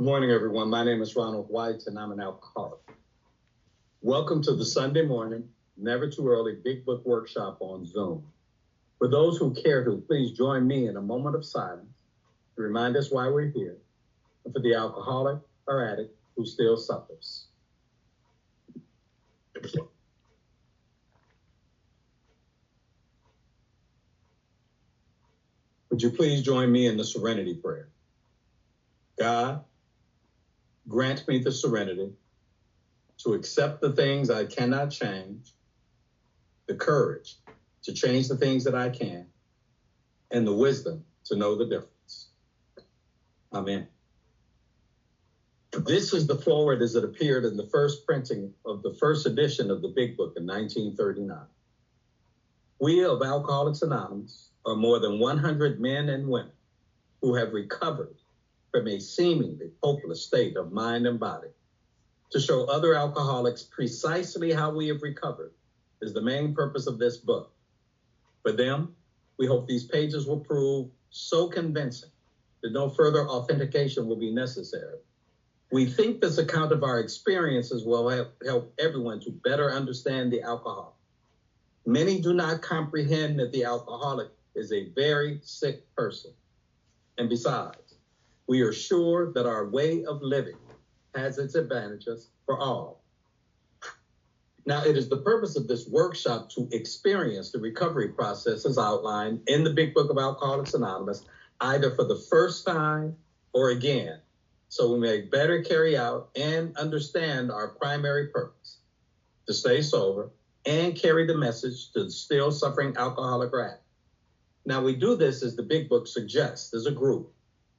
Good morning, everyone. My name is Ronald White, and I'm an alcoholic. Welcome to the Sunday morning, never too early Big Book Workshop on Zoom. For those who care to, please join me in a moment of silence to remind us why we're here, and for the alcoholic or addict who still suffers. Would you please join me in the serenity prayer? God, grant me the serenity to accept the things I cannot change, the courage to change the things that I can, and the wisdom to know the difference. Amen. This is the foreword as it appeared in the first printing of the first edition of the Big Book in 1939. We of Alcoholics Anonymous are more than 100 men and women who have recovered from a seemingly hopeless state of mind and body. To show other alcoholics precisely how we have recovered is the main purpose of this book. For them, we hope these pages will prove so convincing that no further authentication will be necessary. We think this account of our experiences will help everyone to better understand the alcoholic. Many do not comprehend that the alcoholic is a very sick person. And besides, we are sure that our way of living has its advantages for all. Now, it is the purpose of this workshop to experience the recovery process as outlined in the Big Book of Alcoholics Anonymous, either for the first time or again, so we may better carry out and understand our primary purpose, to stay sober and carry the message to the still suffering alcoholic or addict. Now, we do this as the Big Book suggests as a group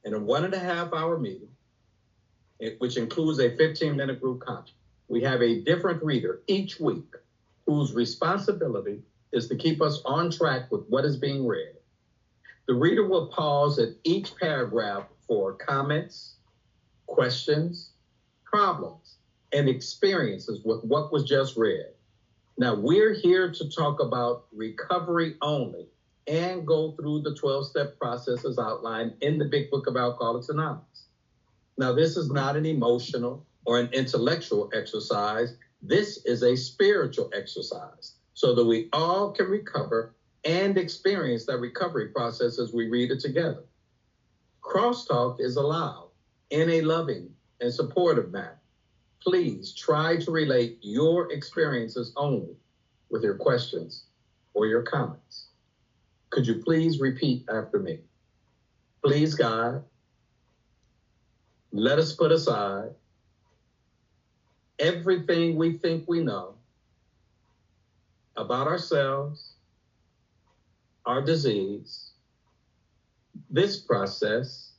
in a 1.5-hour meeting, which includes a 15-minute group conference. We have a different reader each week whose responsibility is to keep us on track with what is being read. The reader will pause at each paragraph for comments, questions, problems, and experiences with what was just read. Now, we're here to talk about recovery only and go through the 12-step process as outlined in the Big Book of Alcoholics Anonymous. Now, this is not an emotional or an intellectual exercise. This is a spiritual exercise so that we all can recover and experience that recovery process as we read it together. Crosstalk is allowed in a loving and supportive manner. Please try to relate your experiences only with your questions or your comments. Could you please repeat after me? Please, God, let us put aside everything we think we know about ourselves, our disease, this process,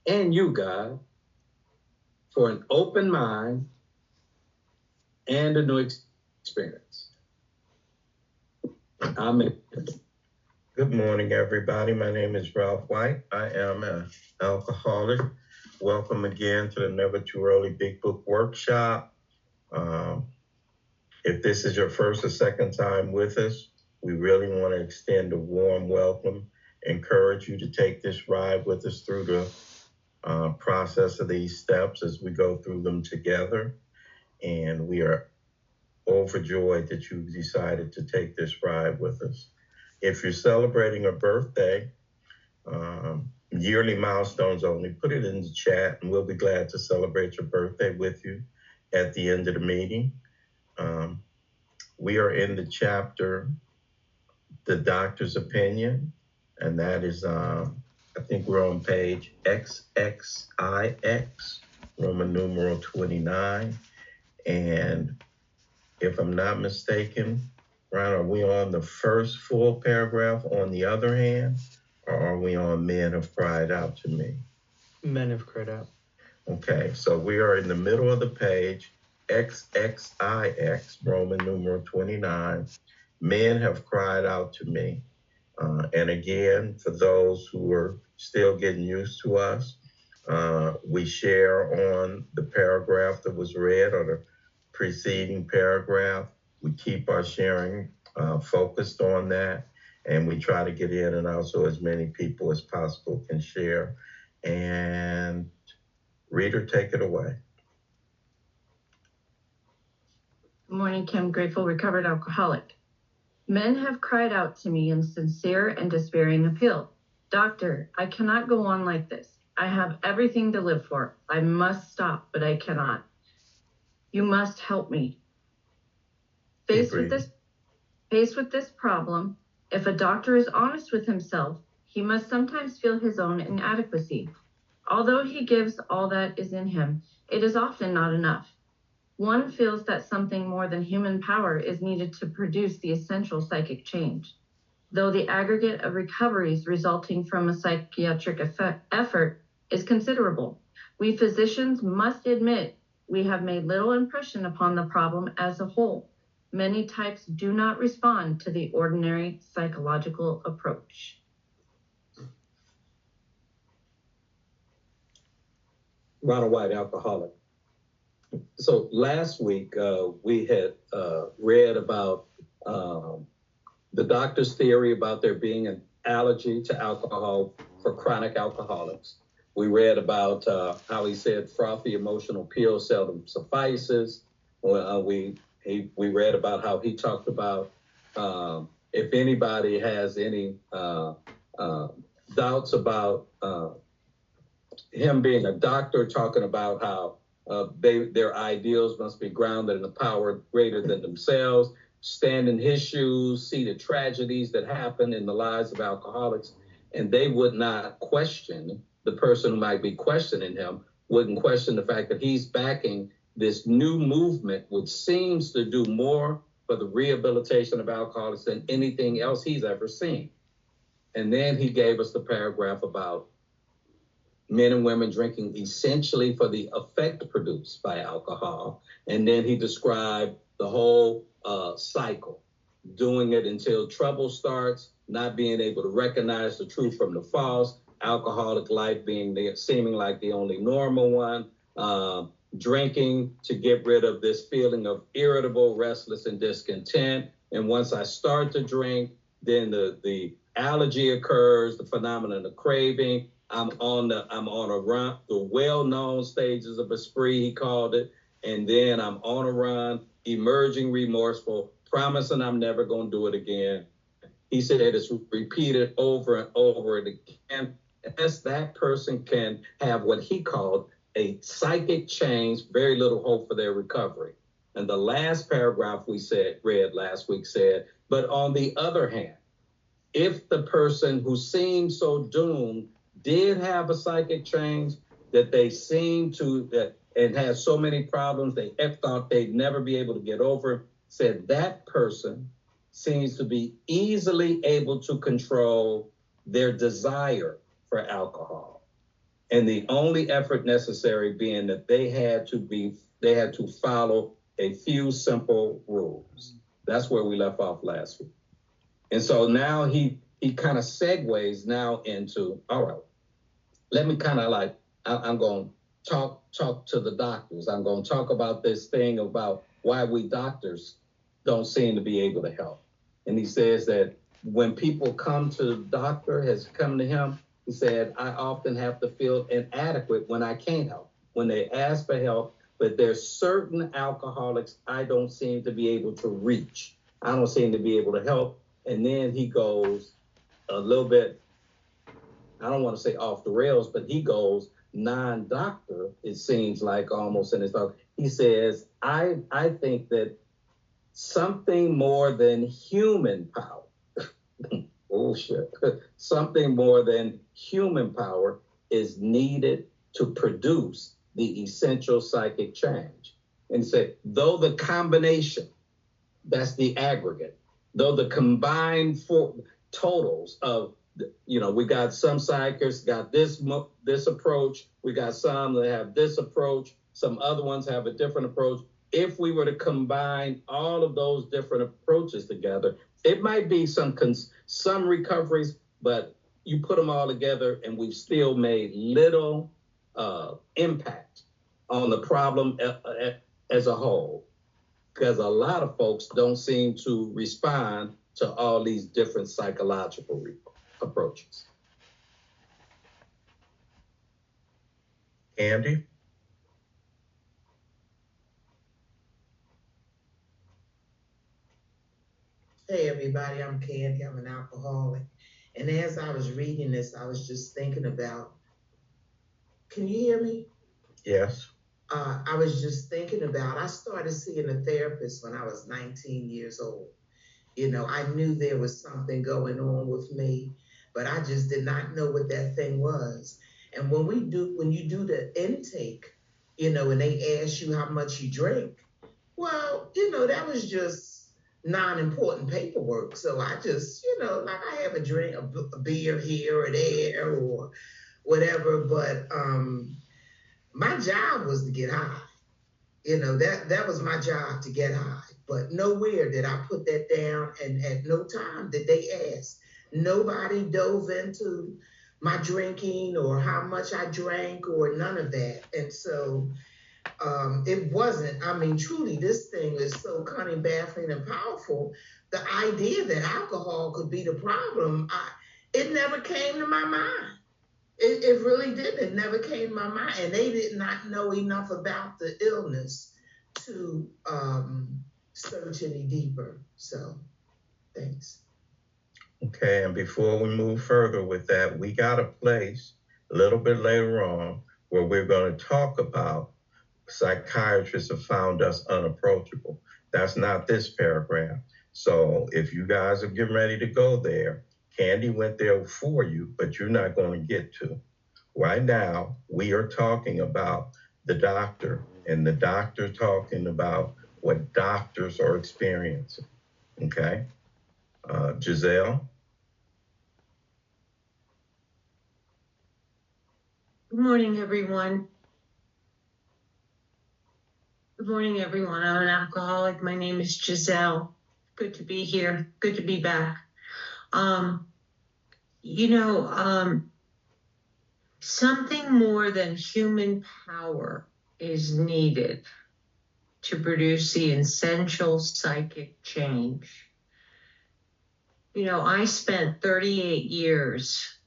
and you, God, for an open mind and a new experience. Amen. Good morning, everybody. My name is Ralph White. I am an alcoholic. Welcome again to the Never Too Early Big Book Workshop. If this is your first or second time with us, we really want to extend a warm welcome, encourage you to take this ride with us through the process of these steps as we go through them together. And we are overjoyed that you decided to take this ride with us. If you're celebrating a birthday, yearly milestones only, put it in the chat and we'll be glad to celebrate your birthday with you at the end of the meeting. We are in the chapter, The Doctor's Opinion, and that is, I think we're on page XXIX, Roman numeral 29. And if I'm not mistaken, Ron, are we on the first full paragraph on the other hand, or are we on Men Have Cried Out to Me? Men Have Cried Out. Okay, so we are in the middle of the page, XXIX, Roman numeral 29. Men have cried out to me. And again, for those who are still getting used to us, we share on the paragraph that was read or the preceding paragraph. We keep our sharing focused on that, and we try to get in and out so as many people as possible can share. And Reader, take it away. Good morning, Kim, grateful recovered alcoholic. Men have cried out to me in sincere and despairing appeal. Doctor, I cannot go on like this. I have everything to live for. I must stop, but I cannot. You must help me. Faced with this problem, if a doctor is honest with himself, he must sometimes feel his own inadequacy. Although he gives all that is in him, it is often not enough. One feels that something more than human power is needed to produce the essential psychic change. Though the aggregate of recoveries resulting from a psychiatric effort is considerable, we physicians must admit we have made little impression upon the problem as a whole. Many types do not respond to the ordinary psychological approach. Ronald White, alcoholic. So last week we had read about the doctor's theory about there being an allergy to alcohol for chronic alcoholics. We read about how he said frothy emotional pills seldom suffices. We read about how he talked about if anybody has any doubts about him being a doctor, talking about how their ideals must be grounded in a power greater than themselves, stand in his shoes, see the tragedies that happen in the lives of alcoholics, and they would not question the person who might be questioning him, wouldn't question the fact that he's backing this new movement, which seems to do more for the rehabilitation of alcoholics than anything else he's ever seen. And then he gave us the paragraph about men and women drinking essentially for the effect produced by alcohol. And then he described the whole cycle, doing it until trouble starts, not being able to recognize the truth from the false, alcoholic life being seeming like the only normal one, drinking to get rid of this feeling of irritable, restless, and discontent. And once I start to drink, then the allergy occurs, the phenomenon of craving. I'm on a run, the well-known stages of a spree, he called it. And then I'm on a run, emerging remorseful, promising I'm never going to do it again. He said it's repeated over and over again. As that person can have what he called a psychic change, very little hope for their recovery. And the last paragraph we read last week said, but on the other hand, if the person who seemed so doomed did have a psychic change, that they seemed to, and had so many problems, they thought they'd never be able to get over, said that person seems to be easily able to control their desire for alcohol. And the only effort necessary being that they had to follow a few simple rules. That's where we left off last week. And so now he kind of segues now into, all right, let me kind of like, I'm going to talk to the doctors. I'm going to talk about this thing about why we doctors don't seem to be able to help. And he says that when people come to the doctor, has come to him, he said, I often have to feel inadequate when I can't help, when they ask for help, but there's certain alcoholics I don't seem to be able to reach. I don't seem to be able to help. And then he goes a little bit, I don't want to say off the rails, but he goes non-doctor, it seems like almost in his thought. He says, I think that something more than human power, bullshit, something more than human power is needed to produce the essential psychic change. And he said, though the combination, that's the aggregate, though the combined totals of, we got some psychics got this approach, we got some that have this approach, some other ones have a different approach. If we were to combine all of those different approaches together, it might be some recoveries, but you put them all together and we've still made little impact on the problem as a whole, because a lot of folks don't seem to respond to all these different psychological approaches. Andy? everybody. I'm Candy. I'm an alcoholic. And as I was reading this, I was just thinking about, can you hear me? Yes. I was just thinking about, I started seeing a therapist when I was 19 years old. You know, I knew there was something going on with me, but I just did not know what that thing was. And when you do the intake, you know, and they ask you how much you drink, well, you know, that was just non-important paperwork. So I just, you know, like I have a drink, a beer here or there or whatever. But my job was to get high. You know, that was my job, to get high. But nowhere did I put that down, and at no time did they ask. Nobody dove into my drinking or how much I drank or none of that. And so it wasn't, I mean, truly, this thing is so cunning, baffling, and powerful. The idea that alcohol could be the problem, it never came to my mind. It really didn't. It never came to my mind. And they did not know enough about the illness to search any deeper. So, thanks. Okay, and before we move further with that, we got a place a little bit later on where we're going to talk about psychiatrists have found us unapproachable. That's not this paragraph. So if you guys are getting ready to go there, Candy went there for you, but you're not going to get to. Right now, we are talking about the doctor, and the doctor talking about what doctors are experiencing. Okay? Giselle? Good morning, everyone. Good morning, everyone. I'm an alcoholic. My name is Giselle. Good to be here. Good to be back. Something more than human power is needed to produce the essential psychic change. You know, I spent 38 years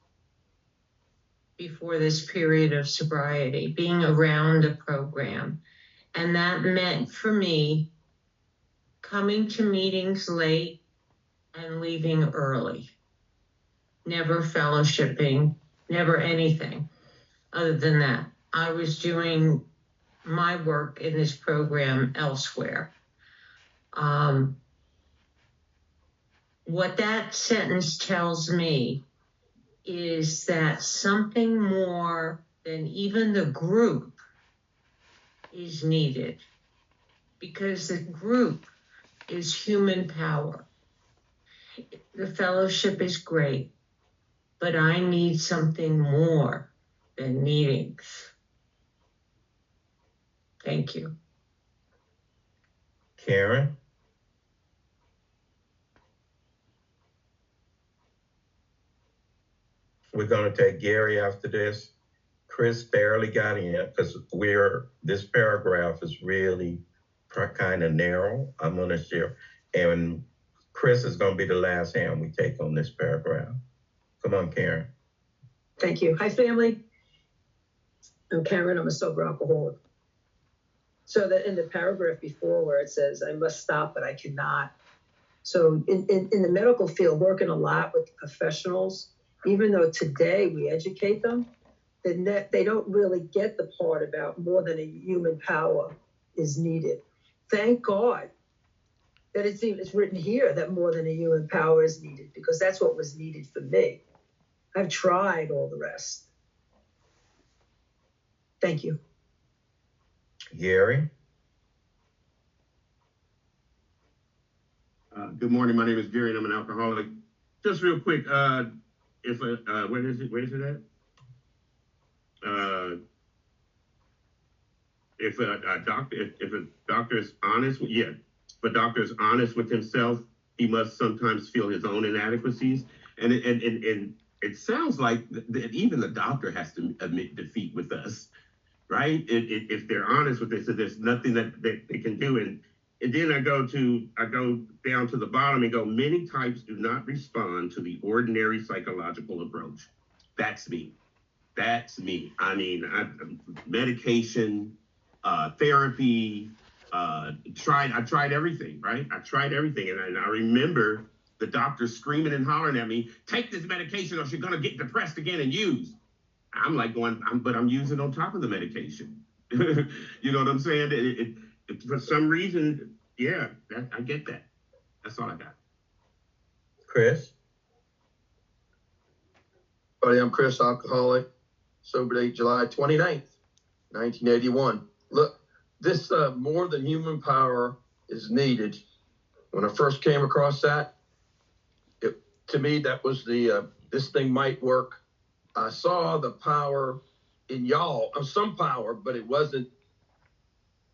before this period of sobriety being around a program. And that meant for me coming to meetings late and leaving early. Never fellowshipping, never anything other than that. I was doing my work in this program elsewhere. What that sentence tells me is that something more than even the group is needed, because the group is human power. The fellowship is great, but I need something more than meetings. Thank you. Karen? We're going to take Gary after this. Chris barely got in because this paragraph is really kind of narrow. I'm going to share. And Chris is going to be the last hand we take on this paragraph. Come on, Karen. Thank you. Hi, family. I'm Karen. I'm a sober alcoholic. So that in the paragraph before where it says, I must stop, but I cannot. So in the medical field, working a lot with professionals, even though today we educate them, they don't really get the part about more than a human power is needed. Thank God that it's written here that more than a human power is needed, because that's what was needed for me. I've tried all the rest. Thank you. Gary? Good morning. My name is Gary, and I'm an alcoholic. Just real quick, where is it at? If a doctor is honest, if a doctor is honest with himself, he must sometimes feel his own inadequacies, and it sounds like that even the doctor has to admit defeat with us, right? If they're honest with this, so there's nothing that they can do, and then I go down to the bottom and go, many types do not respond to the ordinary psychological approach. That's me. I mean, medication, therapy, I tried everything, right? I tried everything. And I remember the doctor screaming and hollering at me, take this medication or you're going to get depressed again and use. I'm like going, but I'm using on top of the medication. You know what I'm saying? For some reason, yeah, I get that. That's all I got. Chris? Buddy, I'm Chris, alcoholic, sober date July 29th, 1981. Look, this more than human power is needed. When I first came across that, to me, that was the, this thing might work. I saw the power in y'all, some power, but it wasn't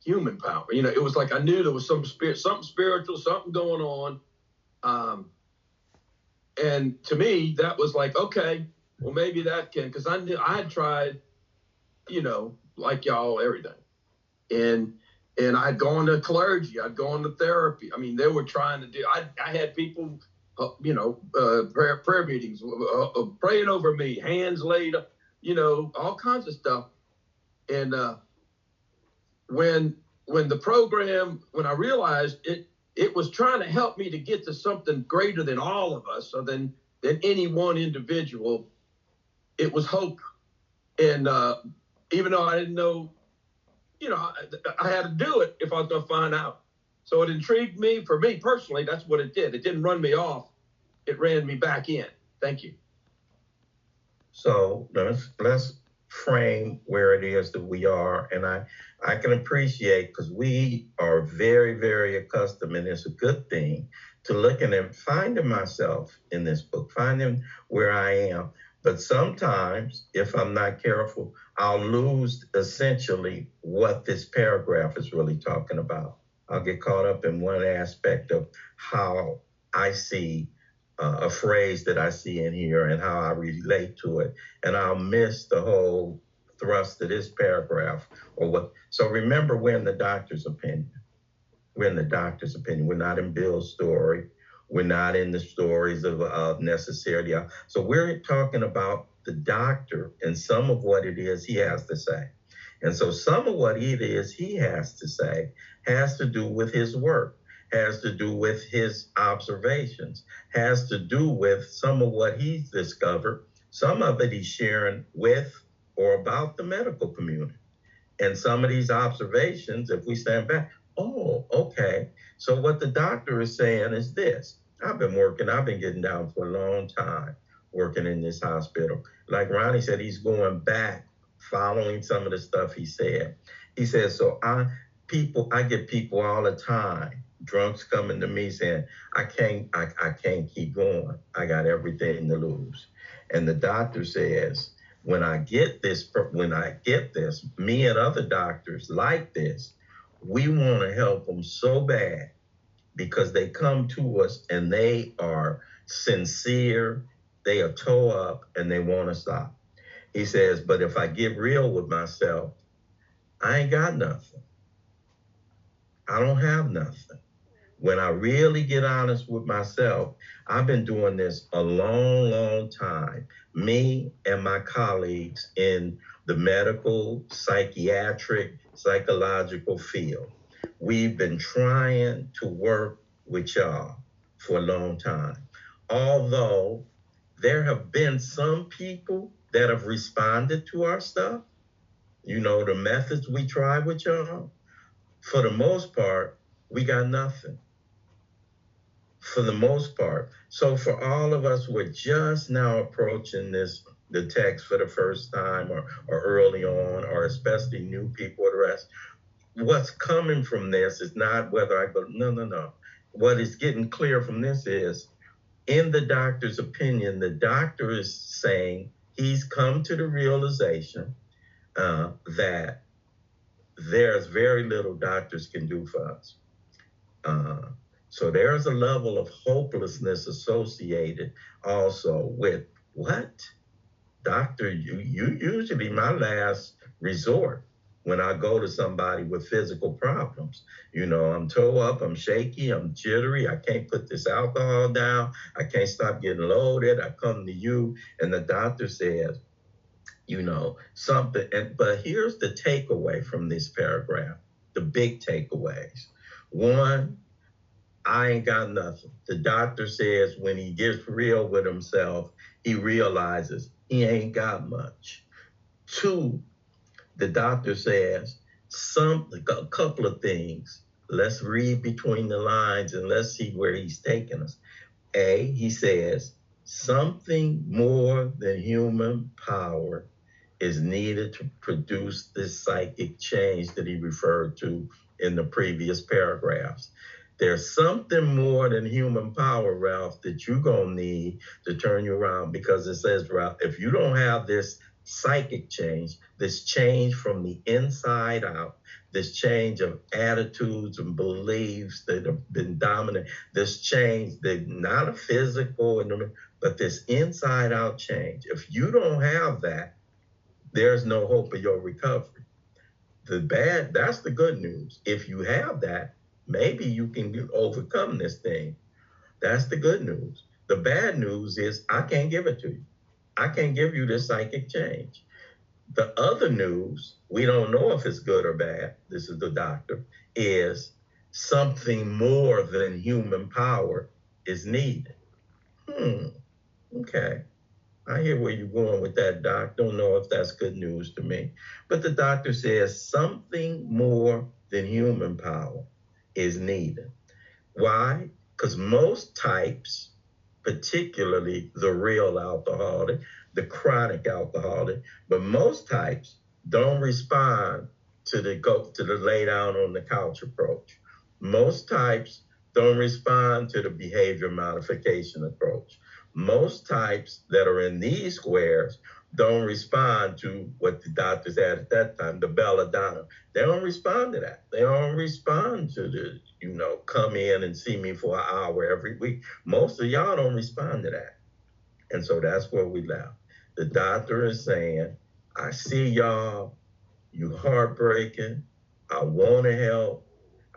human power. You know, it was like I knew there was some spirit, something spiritual, something going on. And to me, that was like, okay, well, maybe that can, because I knew I had tried, you know, like y'all, everything. And I'd gone to clergy, I'd gone to therapy. I mean, they were trying to do, I had people, you know, prayer meetings, praying over me, hands laid, you know, all kinds of stuff. And when the program, when I realized it was trying to help me to get to something greater than all of us, or than any one individual, it was hope. And even though I didn't know, you know, I had to do it if I was going to find out. So it intrigued me. For me personally, that's what it did. It didn't run me off. It ran me back in. Thank you. So let's frame where it is that we are. And I can appreciate, because we are very, very accustomed, and it's a good thing, to looking and finding myself in this book, finding where I am. But sometimes, if I'm not careful, I'll lose essentially what this paragraph is really talking about. I'll get caught up in one aspect of how I see a phrase that I see in here and how I relate to it, and I'll miss the whole thrust of this paragraph or what. So remember, we're in the doctor's opinion. We're in the doctor's opinion. We're not in Bill's story. We're not in the stories of necessarily. So we're talking about the doctor and some of what it is he has to say. And so some of what it is he has to say has to do with his work, has to do with his observations, has to do with some of what he's discovered. Some of it he's sharing with or about the medical community. And some of these observations, if we stand back, oh, okay. So what the doctor is saying is this. I've been getting down for a long time, working in this hospital. Like Ronnie said, he's going back, following some of the stuff he said. He says, so I get people all the time, drunks coming to me saying, I can't keep going. I got everything to lose. And the doctor says, when I get this, me and other doctors like this, we want to help them so bad, because they come to us and they are sincere, they are toe up, and they want to stop. He says, but if I get real with myself, I ain't got nothing. I don't have nothing. When I really get honest with myself, I've been doing this a long, long time. Me and my colleagues in the medical, psychiatric, psychological field, we've been trying to work with y'all for a long time. Although there have been some people that have responded to our stuff, you know, the methods we try with y'all, for the most part, we got nothing. For the most part. So for all of us who are just now approaching the text for the first time, or early on, or especially new people or the rest, what's coming from this is not whether I go, no. What is getting clear from this is, in the doctor's opinion, the doctor is saying he's come to the realization that there's very little doctors can do for us. So there's a level of hopelessness associated also with, what? Doctor, you usually my last resort when I go to somebody with physical problems. You know, I'm toe up, I'm shaky, I'm jittery, I can't put this alcohol down, I can't stop getting loaded, I come to you, and the doctor says, you know, something. But here's the takeaway from this paragraph, the big takeaways. One, I ain't got nothing. The doctor says when he gets real with himself, he realizes he ain't got much. 2, the doctor says a couple of things. Let's read between the lines and let's see where he's taking us. A, he says, something more than human power is needed to produce this psychic change that he referred to in the previous paragraphs. There's something more than human power, Ralph, that you're going to need to turn you around, because it says, Ralph, if you don't have this psychic change, this change from the inside out, this change of attitudes and beliefs that have been dominant, this change that not a physical, but this inside out change. If you don't have that, there's no hope of your recovery. That's the good news. If you have that, maybe you can overcome this thing. That's the good news. The bad news is I can't give it to you. I can't give you this psychic change. The other news, we don't know if it's good or bad, this is the doctor, is something more than human power is needed. Okay. I hear where you're going with that, Doc. Don't know if that's good news to me. But the doctor says something more than human power is needed. Why? Because most types, particularly the real alcoholic, the chronic alcoholic, but most types don't respond to the lay down on the couch approach. Most types don't respond to the behavior modification approach. Most types that are in these squares don't respond to what the doctors had at that time, the belladonna. They don't respond to that. They don't respond to the, come in and see me for an hour every week. Most of y'all don't respond to that. And so that's where we left. The doctor is saying, I see y'all, you heartbreaking. I want to help.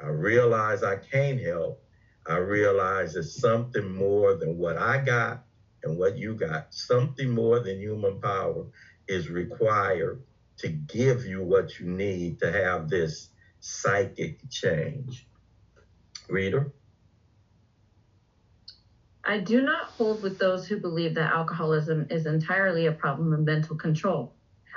I realize I can't help. I realize it's something more than what I got and what you got. Something more than human power is required to give you what you need to have this psychic change. Reader? I do not hold with those who believe that alcoholism is entirely a problem of mental control.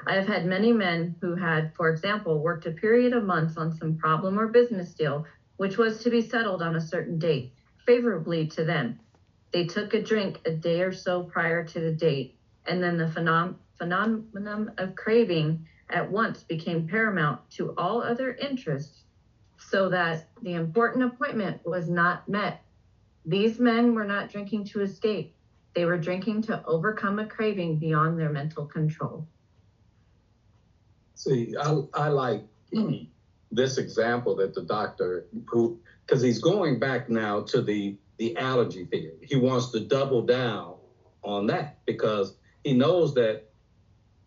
I have had many men who had, for example, worked a period of months on some problem or business deal, which was to be settled on a certain date, favorably to them. They took a drink a day or so prior to the date, and then the phenomenon of craving at once became paramount to all other interests, so that the important appointment was not met. These men were not drinking to escape. They were drinking to overcome a craving beyond their mental control. See, I like this example that the doctor, because he's going back now to the allergy theory. He wants to double down on that because he knows that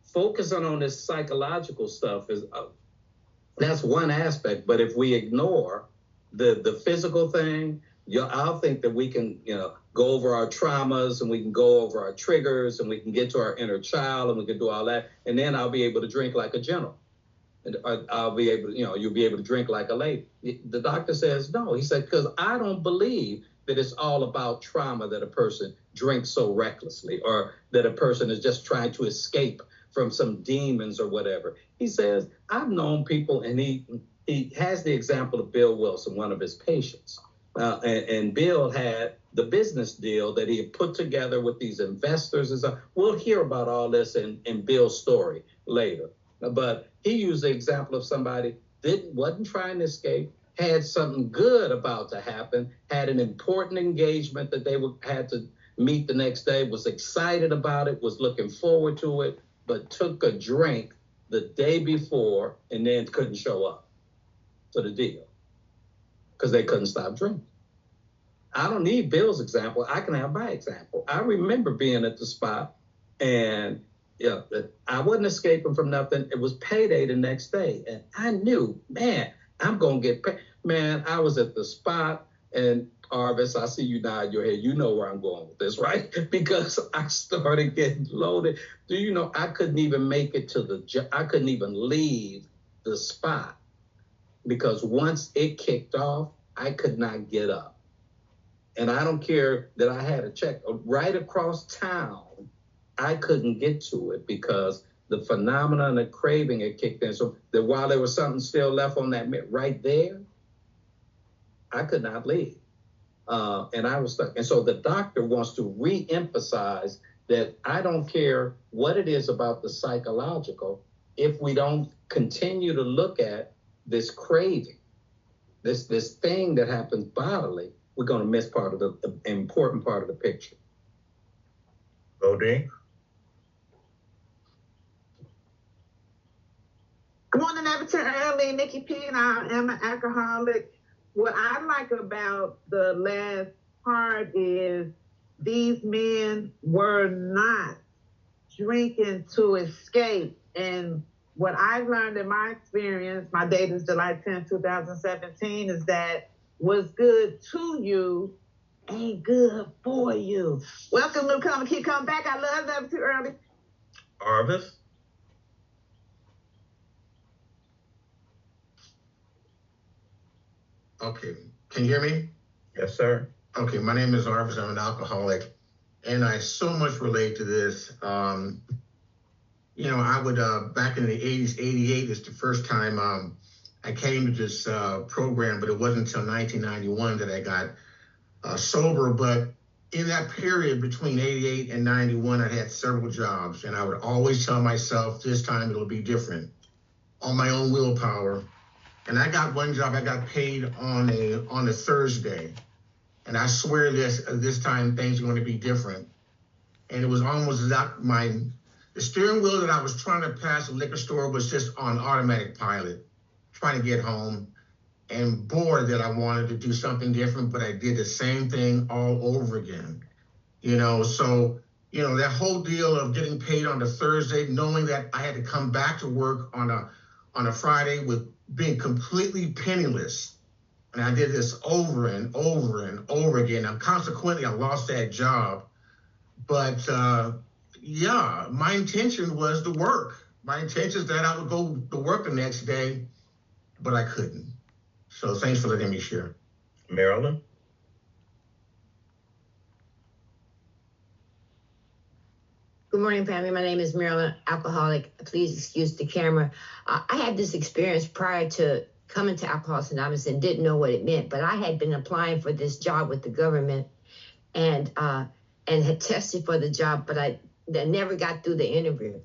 focusing on this psychological stuff is that's one aspect. But if we ignore the physical thing, I'll think that we can, go over our traumas and we can go over our triggers and we can get to our inner child and we can do all that. And then I'll be able to drink like a general. And I'll be able to, you'll be able to drink like a lady. The doctor says no. He said, because I don't believe that it's all about trauma that a person drinks so recklessly or that a person is just trying to escape from some demons or whatever. He says, I've known people, and he has the example of Bill Wilson, one of his patients. And Bill had the business deal that he had put together with these investors and stuff. We'll hear about all this in Bill's story later. But he used the example of somebody wasn't trying to escape, had something good about to happen, had an important engagement that they had to meet the next day, was excited about it, was looking forward to it, but took a drink the day before and then couldn't show up to the deal because they couldn't stop drinking. I don't need Bill's example. I can have my example. I remember being at the spot and I wasn't escaping from nothing. It was payday the next day. And I knew, man, I'm going to get paid. Man, I was at the spot and Arvis, I see you nod your head. You know where I'm going with this, right? Because I started getting loaded. Do you know, I couldn't even make it to I couldn't even leave the spot because once it kicked off, I could not get up. And I don't care that I had a check right across town. I couldn't get to it because the phenomenon of craving had kicked in. So that while there was something still left on that right there, I could not leave. And I was stuck. And so the doctor wants to re-emphasize that I don't care what it is about the psychological, if we don't continue to look at this craving, this thing that happens bodily, we're going to miss part of the important part of the picture. Bodine? Good morning, Everton Early, Nikki P, and I am an alcoholic. What I like about the last part is these men were not drinking to escape. And what I've learned in my experience, my date is July 10, 2017, is that what's good to you ain't good for you. Welcome, newcomer. Keep coming back. I love them too early. Arvis? Okay, can you hear me? Yes, sir. Okay, my name is Arvis. I'm an alcoholic, and I so much relate to this. I would, back in the 80s, 88 is the first time I came to this program, but it wasn't until 1991 that I got sober. But in that period between 88 and 91, I had several jobs, and I would always tell myself, this time it'll be different, on my own willpower. And I got one job, I got paid on a Thursday. And I swear this time things are going to be different. And it was almost that the steering wheel that I was trying to pass the liquor store was just on automatic pilot, trying to get home, and bored that I wanted to do something different, but I did the same thing all over again. So that whole deal of getting paid on the Thursday, knowing that I had to come back to work on a Friday with being completely penniless. And I did this over and over and over again. And consequently, I lost that job. But my intention was to work. My intention is that I would go to work the next day, but I couldn't. So thanks for letting me share. Marilyn? Good morning, family. My name is Marilyn, alcoholic. Please excuse the camera. I had this experience prior to coming to Alcoholics Anonymous and didn't know what it meant, but I had been applying for this job with the government and had tested for the job, but I never got through the interview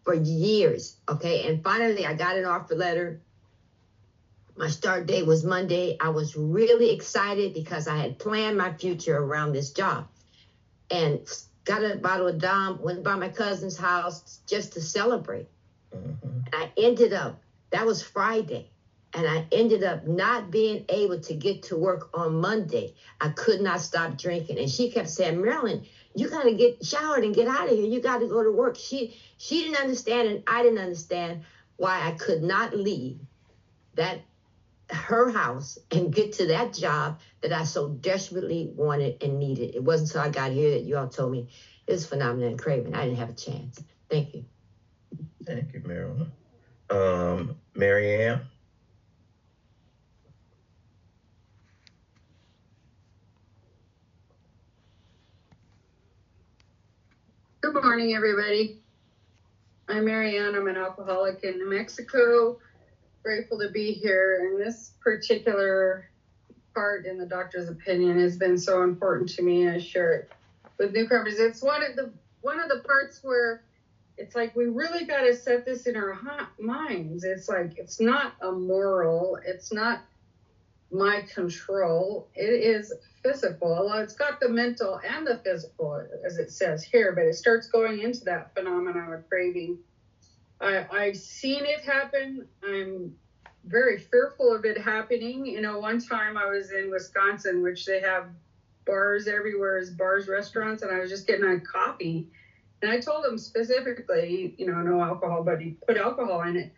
for years, okay? And finally, I got an offer letter. My start date was Monday. I was really excited because I had planned my future around this job. And got a bottle of Dom, went by my cousin's house just to celebrate. And I ended up, that was Friday, and I ended up not being able to get to work on Monday. I could not stop drinking. And she kept saying, Marilyn, you got to get showered and get out of here. You got to go to work. She didn't understand, and I didn't understand why I could not leave her house and get to that job that I so desperately wanted and needed. It wasn't until I got here that you all told me it was phenomenon and craving. I didn't have a chance. Thank you. Thank you, Marilyn. Mary Ann? Good morning, everybody. I'm Marianne. I'm an alcoholic in New Mexico. Grateful to be here. And this particular part in the doctor's opinion has been so important to me. I share it with newcomers. It's one of the parts where it's like we really got to set this in our minds. It's like it's not a moral. It's not my control. It is physical. Well, it's got the mental and the physical, as it says here, but it starts going into that phenomenon of craving. I've seen it happen. I'm very fearful of it happening. One time I was in Wisconsin, which they have bars everywhere, bars, restaurants, and I was just getting a coffee. And I told them specifically, no alcohol, but you put alcohol in it.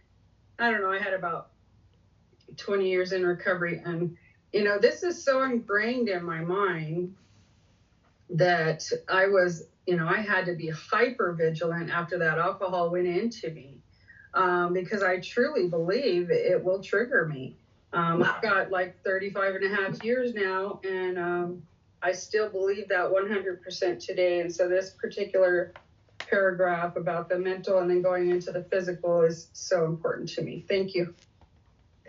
I don't know, I had about 20 years in recovery. And, this is so ingrained in my mind that I was, I had to be hyper vigilant after that alcohol went into me because I truly believe it will trigger me. I've got like 35 and a half years now, and I still believe that 100% today. And so this particular paragraph about the mental and then going into the physical is so important to me. Thank you.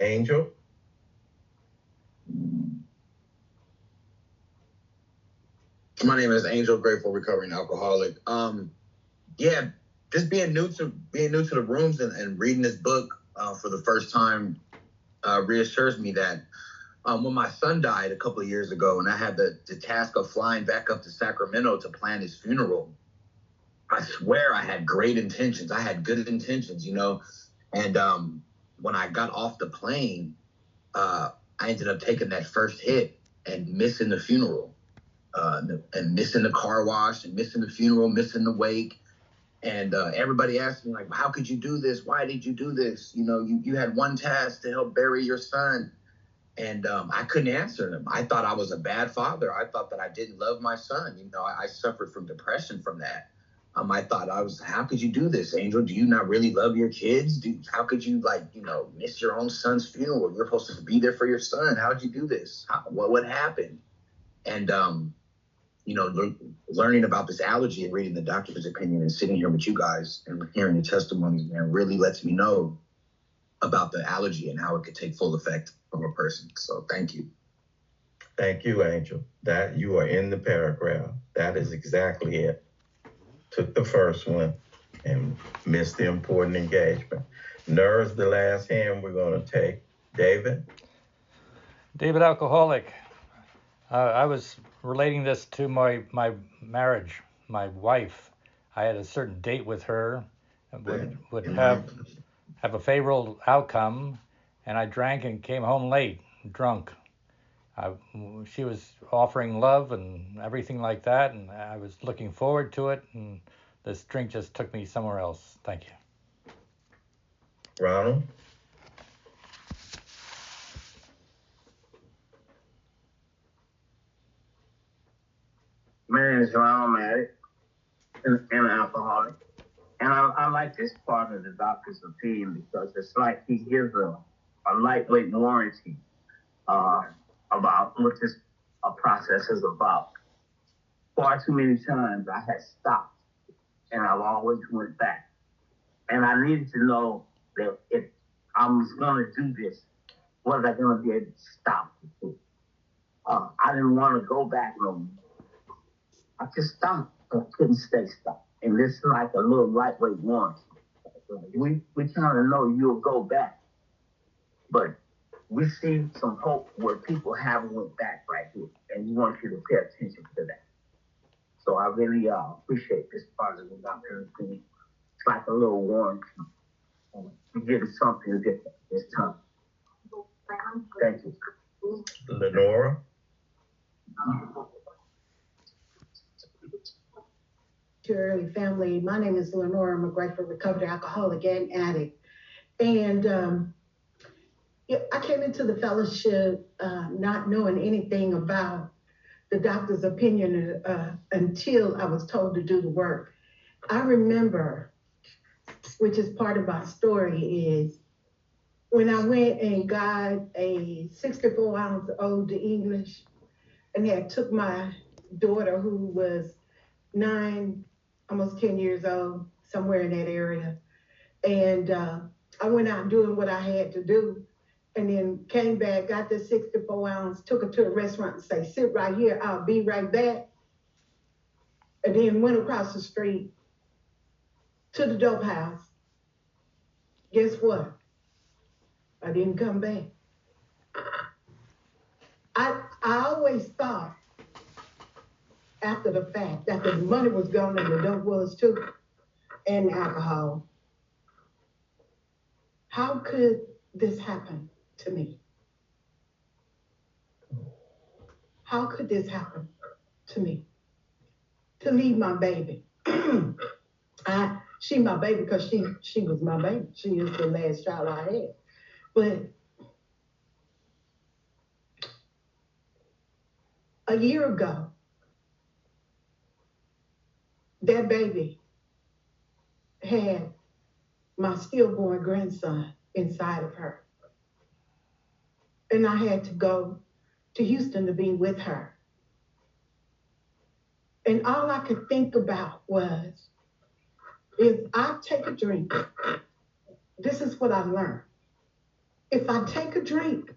Angel? My name is Angel, grateful recovering alcoholic. Yeah, just being new to the rooms and reading this book for the first time reassures me that when my son died a couple of years ago and I had the task of flying back up to Sacramento to plan his funeral, I swear I had great intentions. I had good intentions, you know. And when I got off the plane, I ended up taking that first hit and missing the funeral. And missing the car wash and missing the funeral, missing the wake. And everybody asked me, like, how could you do this? Why did you do this? You know, you had one task to help bury your son. And I couldn't answer them. I thought I was a bad father. I thought that I didn't love my son. You know, I suffered from depression from that. I thought how could you do this, Angel? Do you not really love your kids? How could you, like, you know, miss your own son's funeral? You're supposed to be there for your son. How'd you do this? What happened? And, you know, learning about this allergy and reading the doctor's opinion and sitting here with you guys and hearing the testimonies, man, really lets me know about the allergy and how it could take full effect on a person. So thank you. Thank you, Angel. That you are in the paragraph. That is exactly it. Took the first one and missed the important engagement. Nerve's the last hand we're going to take. David? David, alcoholic. I was relating this to my marriage, my wife. I had a certain date with her, would have a favorable outcome, and I drank and came home late, drunk. She was offering love and everything like that, and I was looking forward to it, and this drink just took me somewhere else. Thank you. Ronald? My name is Ronald Maddox, and an alcoholic. And I like this part of the doctor's opinion because it's like he gives a lightweight warranty about what this process is about. Far too many times I had stopped, and I've always went back. And I needed to know that if I was going to do this, was I going to be able to stop it? I didn't want to go back no more. I just stopped, but I couldn't stay stopped. And this is like a little lightweight warranty. We kind of know you'll go back, but we see some hope where people haven't went back right here, and we want you to pay attention to that. So I really appreciate this part of the doctor's opinion. It's like a little warranty. You're getting something different this time. Thank you. Lenora? Early family. My name is Lenora. I'm a grateful recovered alcoholic and addict. And I came into the fellowship not knowing anything about the doctor's opinion until I was told to do the work. I remember, which is part of my story, is when I went and got a 64-ounce Ode to English and had took my daughter, who was 9, almost 10 years old, somewhere in that area. And I went out doing what I had to do, and then came back, got the 64-ounce, took her to a restaurant and say, sit right here, I'll be right back. And then went across the street to the dope house. Guess what? I didn't come back. I always thought after the fact that the money was gone and the dope was too, and alcohol. How could this happen to me? How could this happen to me? To leave my baby. She my baby because she was my baby. She is the last child I had. But a year ago, that baby had my stillborn grandson inside of her. And I had to go to Houston to be with her. And all I could think about was, if I take a drink, this is what I learned. If I take a drink,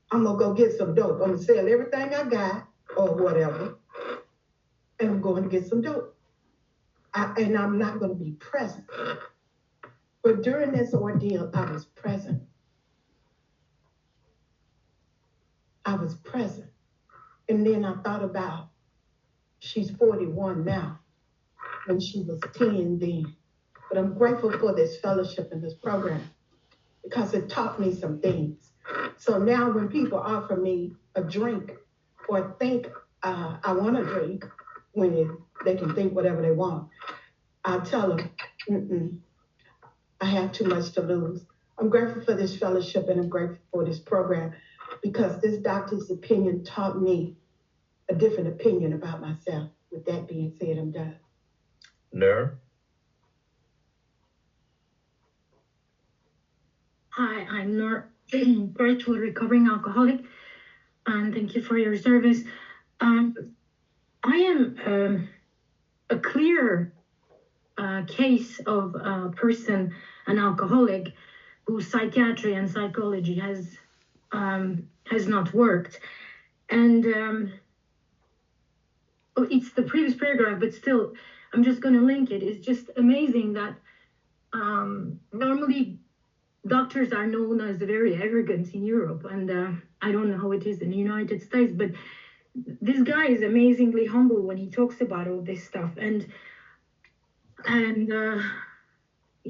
I'm gonna go get some dope. I'm gonna sell everything I got or whatever, and I'm going to get some dope. And I'm not gonna be present. But during this ordeal, I was present. I was present. And then I thought about, she's 41 now, and she was 10 then. But I'm grateful for this fellowship and this program because it taught me some things. So now when people offer me a drink or think I want a drink, when they can think whatever they want, I tell them, I have too much to lose. I'm grateful for this fellowship and I'm grateful for this program because this doctor's opinion taught me a different opinion about myself. With that being said, I'm done. Nur? Hi, I'm Nur, grateful recovering alcoholic, and thank you for your service. I am a clear case of a person, an alcoholic, whose psychiatry and psychology has not worked. And it's the previous paragraph, but still, I'm just going to link it. It's just amazing that normally doctors are known as very arrogant in Europe, and I don't know how it is in the United States, but this guy is amazingly humble when he talks about all this stuff, and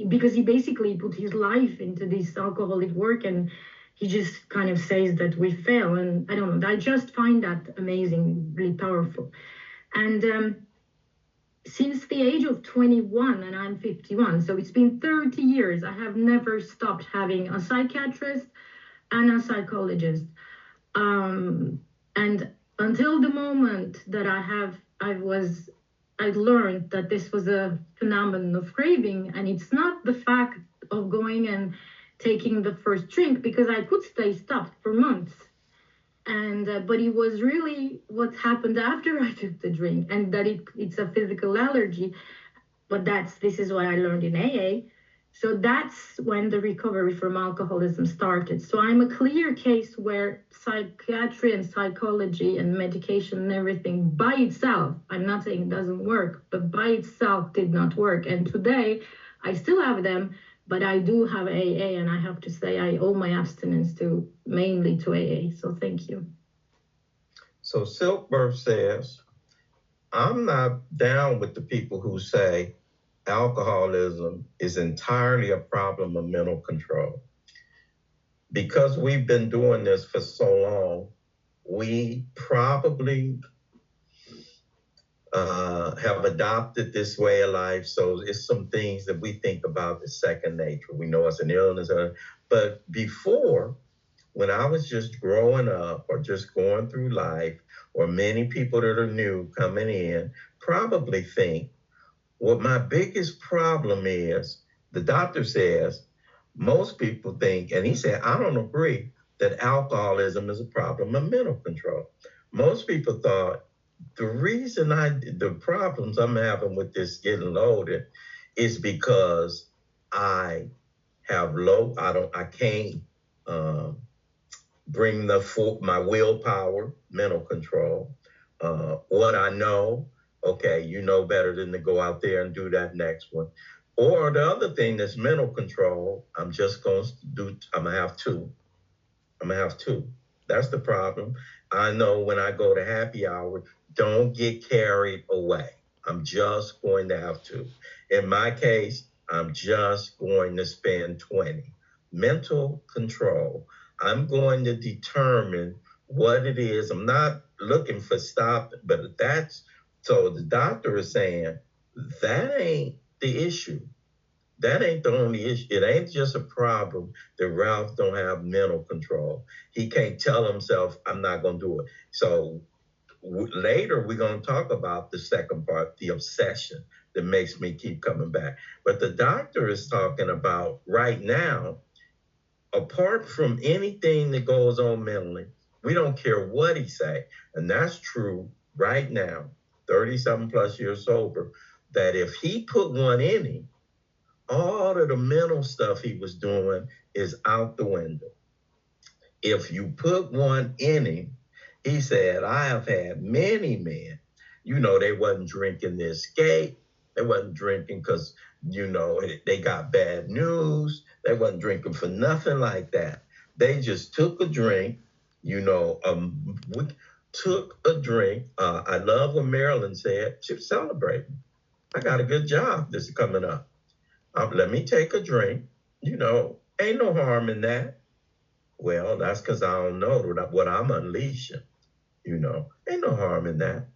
because he basically put his life into this alcoholic work, and he just kind of says that we fail, and I don't know, I just find that amazingly powerful. And since the age of 21, and I'm 51, so it's been 30 years, I have never stopped having a psychiatrist and a psychologist. And until the moment that I learned that this was a phenomenon of craving, and it's not the fact of going and taking the first drink, because I could stay stopped for months. But it was really what happened after I took the drink, and that it's a physical allergy. But this is what I learned in AA. So that's when the recovery from alcoholism started. So I'm a clear case where psychiatry and psychology and medication and everything by itself, I'm not saying it doesn't work, but by itself did not work. And today I still have them, but I do have AA, and I have to say I owe my abstinence mainly to AA. So thank you. So Silkbirth says, I'm not down with the people who say alcoholism is entirely a problem of mental control. Because we've been doing this for so long, we probably have adopted this way of life. So it's some things that we think about as second nature. We know it's an illness, but before, when I was just growing up or just going through life, or many people that are new coming in probably think, what my biggest problem is, the doctor says, most people think, and he said, I don't agree, that alcoholism is a problem of mental control. Most people thought the problems I'm having with this getting loaded is because I can't bring my willpower, mental control. What I know, okay, you know better than to go out there and do that next one. Or the other thing that's mental control, I'm gonna have two. That's the problem. I know when I go to happy hour, don't get carried away. I'm just going to have two. In my case, I'm just going to spend 20. Mental control. I'm going to determine what it is. I'm not looking for stop, but so the doctor is saying that ain't the issue. That ain't the only issue. It ain't just a problem that Ralph don't have mental control. He can't tell himself, I'm not going to do it. So later we're going to talk about the second part, the obsession that makes me keep coming back. But the doctor is talking about right now, apart from anything that goes on mentally, we don't care what he say. And that's true right now, 30-something plus years sober, that if he put one in him, all of the mental stuff he was doing is out the window. If you put one in him, he said, I have had many men, they wasn't drinking to escape. They wasn't drinking because, they got bad news. They wasn't drinking for nothing like that. They just took a drink, we took a drink. I love what Marilyn said. She was celebrating. I got a good job. This is coming up. Let me take a drink. Ain't no harm in that. Well, that's because I don't know what I'm unleashing. Ain't no harm in that.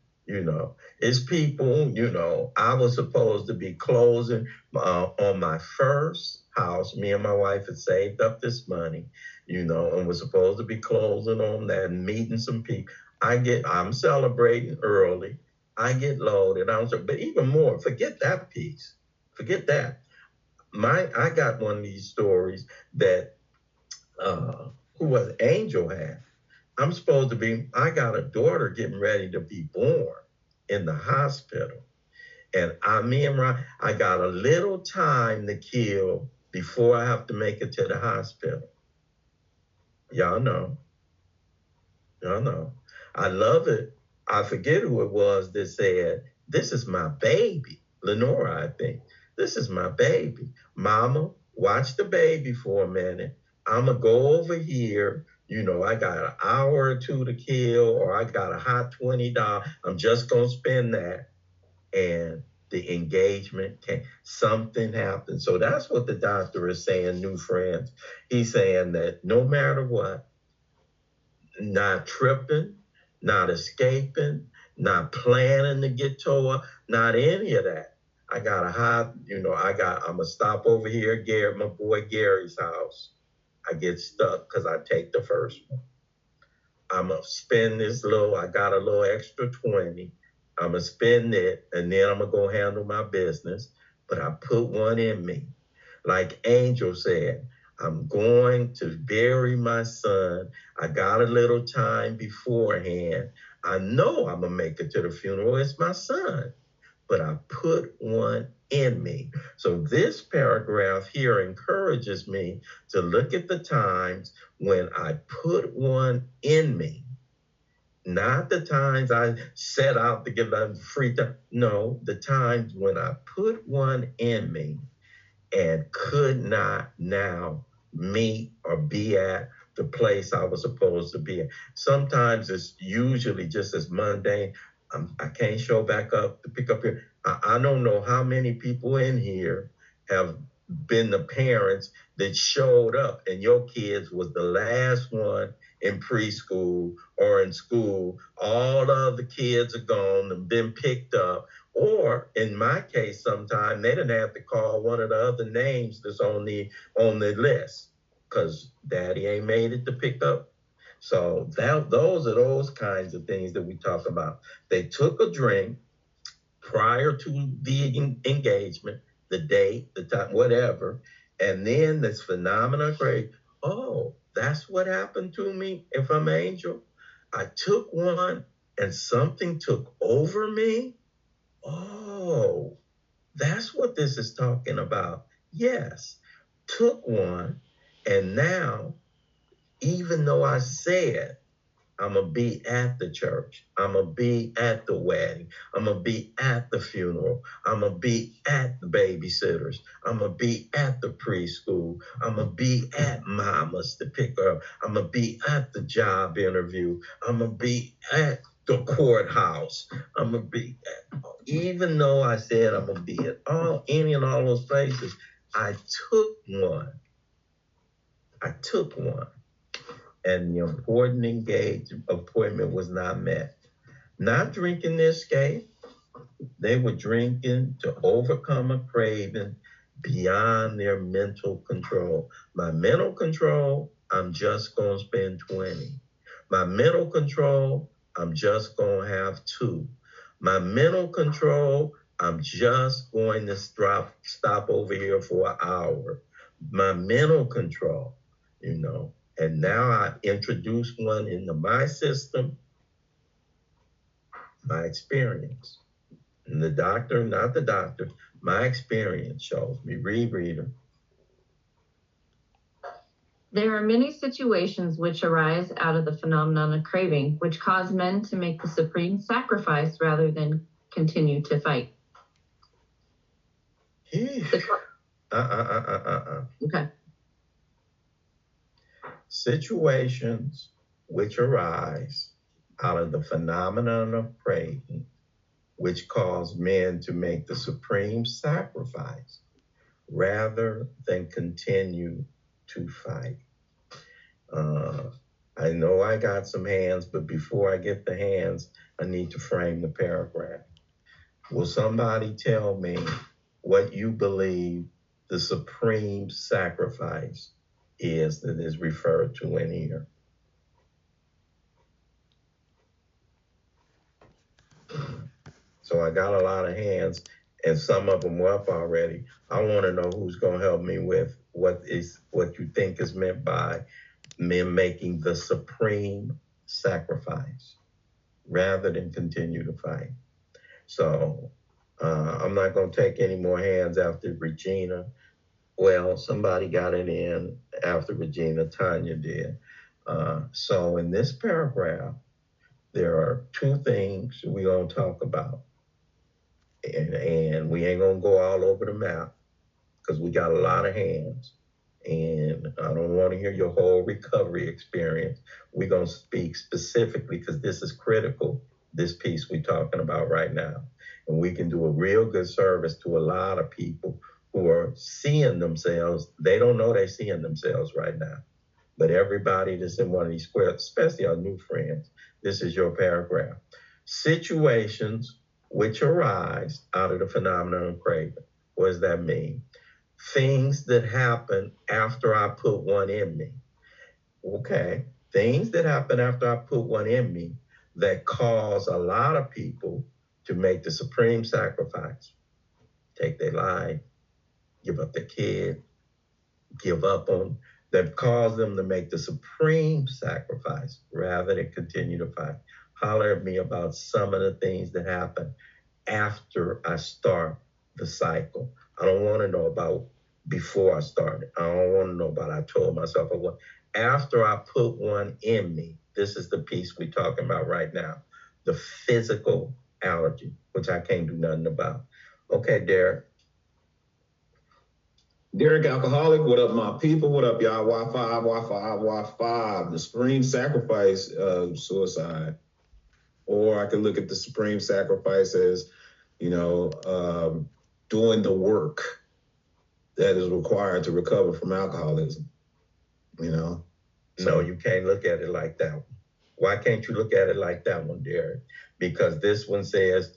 It's people, I was supposed to be closing on my first house. Me and my wife had saved up this money, and was supposed to be closing on that and meeting some people. I'm celebrating early. I get loaded. But even more, forget that piece. Forget that. I got one of these stories that who was Angel had. I got a daughter getting ready to be born in the hospital. And I got a little time to kill before I have to make it to the hospital. Y'all know. I love it. I forget who it was that said, this is my baby. Lenora, I think. This is my baby. Mama, watch the baby for a minute. I'm going to go over here. I got an hour or two to kill, or I got a hot $20. I'm just going to spend that. And the engagement came. Something happened. So that's what the doctor is saying, new friends. He's saying that no matter what, not tripping, not escaping, not planning to get towed up, not any of that. I got a hot, I'm going to stop over here at my boy Gary's house. I get stuck because I take the first one. I'm going to spend I got a little extra 20. I'm going to spend it, and then I'm going to go handle my business. But I put one in me. Like Angel said, I'm going to bury my son. I got a little time beforehand. I know I'm going to make it to the funeral. It's my son. But I put one in me. So this paragraph here encourages me to look at the times when I put one in me. Not the times I set out to give them free time. No, the times when I put one in me and could not now meet or be at the place I was supposed to be at. Sometimes it's usually just as mundane. I can't show back up to pick up here. I don't know how many people in here have been the parents that showed up and your kids was the last one in preschool or in school. All the other kids are gone and been picked up. Or in my case, sometimes they didn't have to call one of the other names that's on the list because daddy ain't made it to pick up. So those are those kinds of things that we talk about. They took a drink prior to the engagement, the date, the time, whatever, and then this phenomenon great. Oh, that's what happened to me if I'm Angel. I took one and something took over me. Oh, that's what this is talking about. Yes, took one, and now, even though I said I'm going to be at the church, I'm going to be at the wedding, I'm going to be at the funeral, I'm going to be at the babysitters, I'm going to be at the preschool, I'm going to be at mama's to pick her up, I'm going to be at the job interview, I'm going to be at the courthouse, I'm going to be at, even though I said I'm going to be at any and all those places, I took one. And the important appointment was not met. Not drinking to escape. They were drinking to overcome a craving beyond their mental control. My mental control, I'm just going to spend 20. My mental control, I'm just going to have 2. My mental control, I'm just going to stop over here for an hour. My mental control, And now I introduce one into my system. My experience. And the doctor, not the doctor, my experience shows me. Read, reader. There are many situations which arise out of the phenomenon of craving, which cause men to make the supreme sacrifice rather than continue to fight. Okay. Situations which arise out of the phenomenon of craving, which cause men to make the supreme sacrifice rather than continue to fight. I know I got some hands, but before I get the hands, I need to frame the paragraph. Will somebody tell me what you believe the supreme sacrifice is that is referred to in here? So I got a lot of hands, and some of them were up already. I want to know who's going to help me with what you think is meant by men making the supreme sacrifice rather than continue to fight. So I'm not going to take any more hands after Regina. Well, somebody got it in after Regina. Tanya did. So in this paragraph, there are two things we're going to talk about. And we ain't going to go all over the map because we got a lot of hands. And I don't want to hear your whole recovery experience. We're going to speak specifically because this is critical, this piece we're talking about right now. And we can do a real good service to a lot of people who are seeing themselves. They don't know they're seeing themselves right now. But everybody that's in one of these squares, especially our new friends, this is your paragraph. Situations which arise out of the phenomenon of craving. What does that mean? Things that happen after I put one in me. Okay, things that happen after I put one in me that cause a lot of people to make the supreme sacrifice. Take their life, give up their kid, give up on, that cause them to make the supreme sacrifice rather than continue to fight. Holler at me about some of the things that happen after I start the cycle. I don't want to know about before I started. I don't want to know about I told myself I want. After I put one in me, this is the piece we're talking about right now. The physical allergy, which I can't do nothing about. Okay, Derek. Derek Alcoholic, what up, my people? What up, y'all? Y5. The supreme sacrifice of suicide. Or I could look at the supreme sacrifice as, doing the work that is required to recover from alcoholism, No, you can't look at it like that one. Why can't you look at it like that one, Derek? Because this one says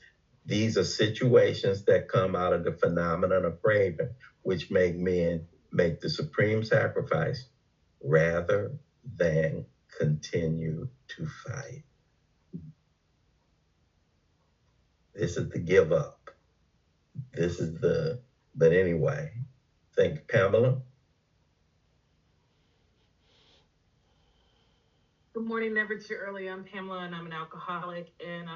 these are situations that come out of the phenomenon of craving, which make men make the supreme sacrifice rather than continue to fight. This is the give up. But anyway, thank you, Pamela. Good morning, never too early. I'm Pamela and I'm an alcoholic. And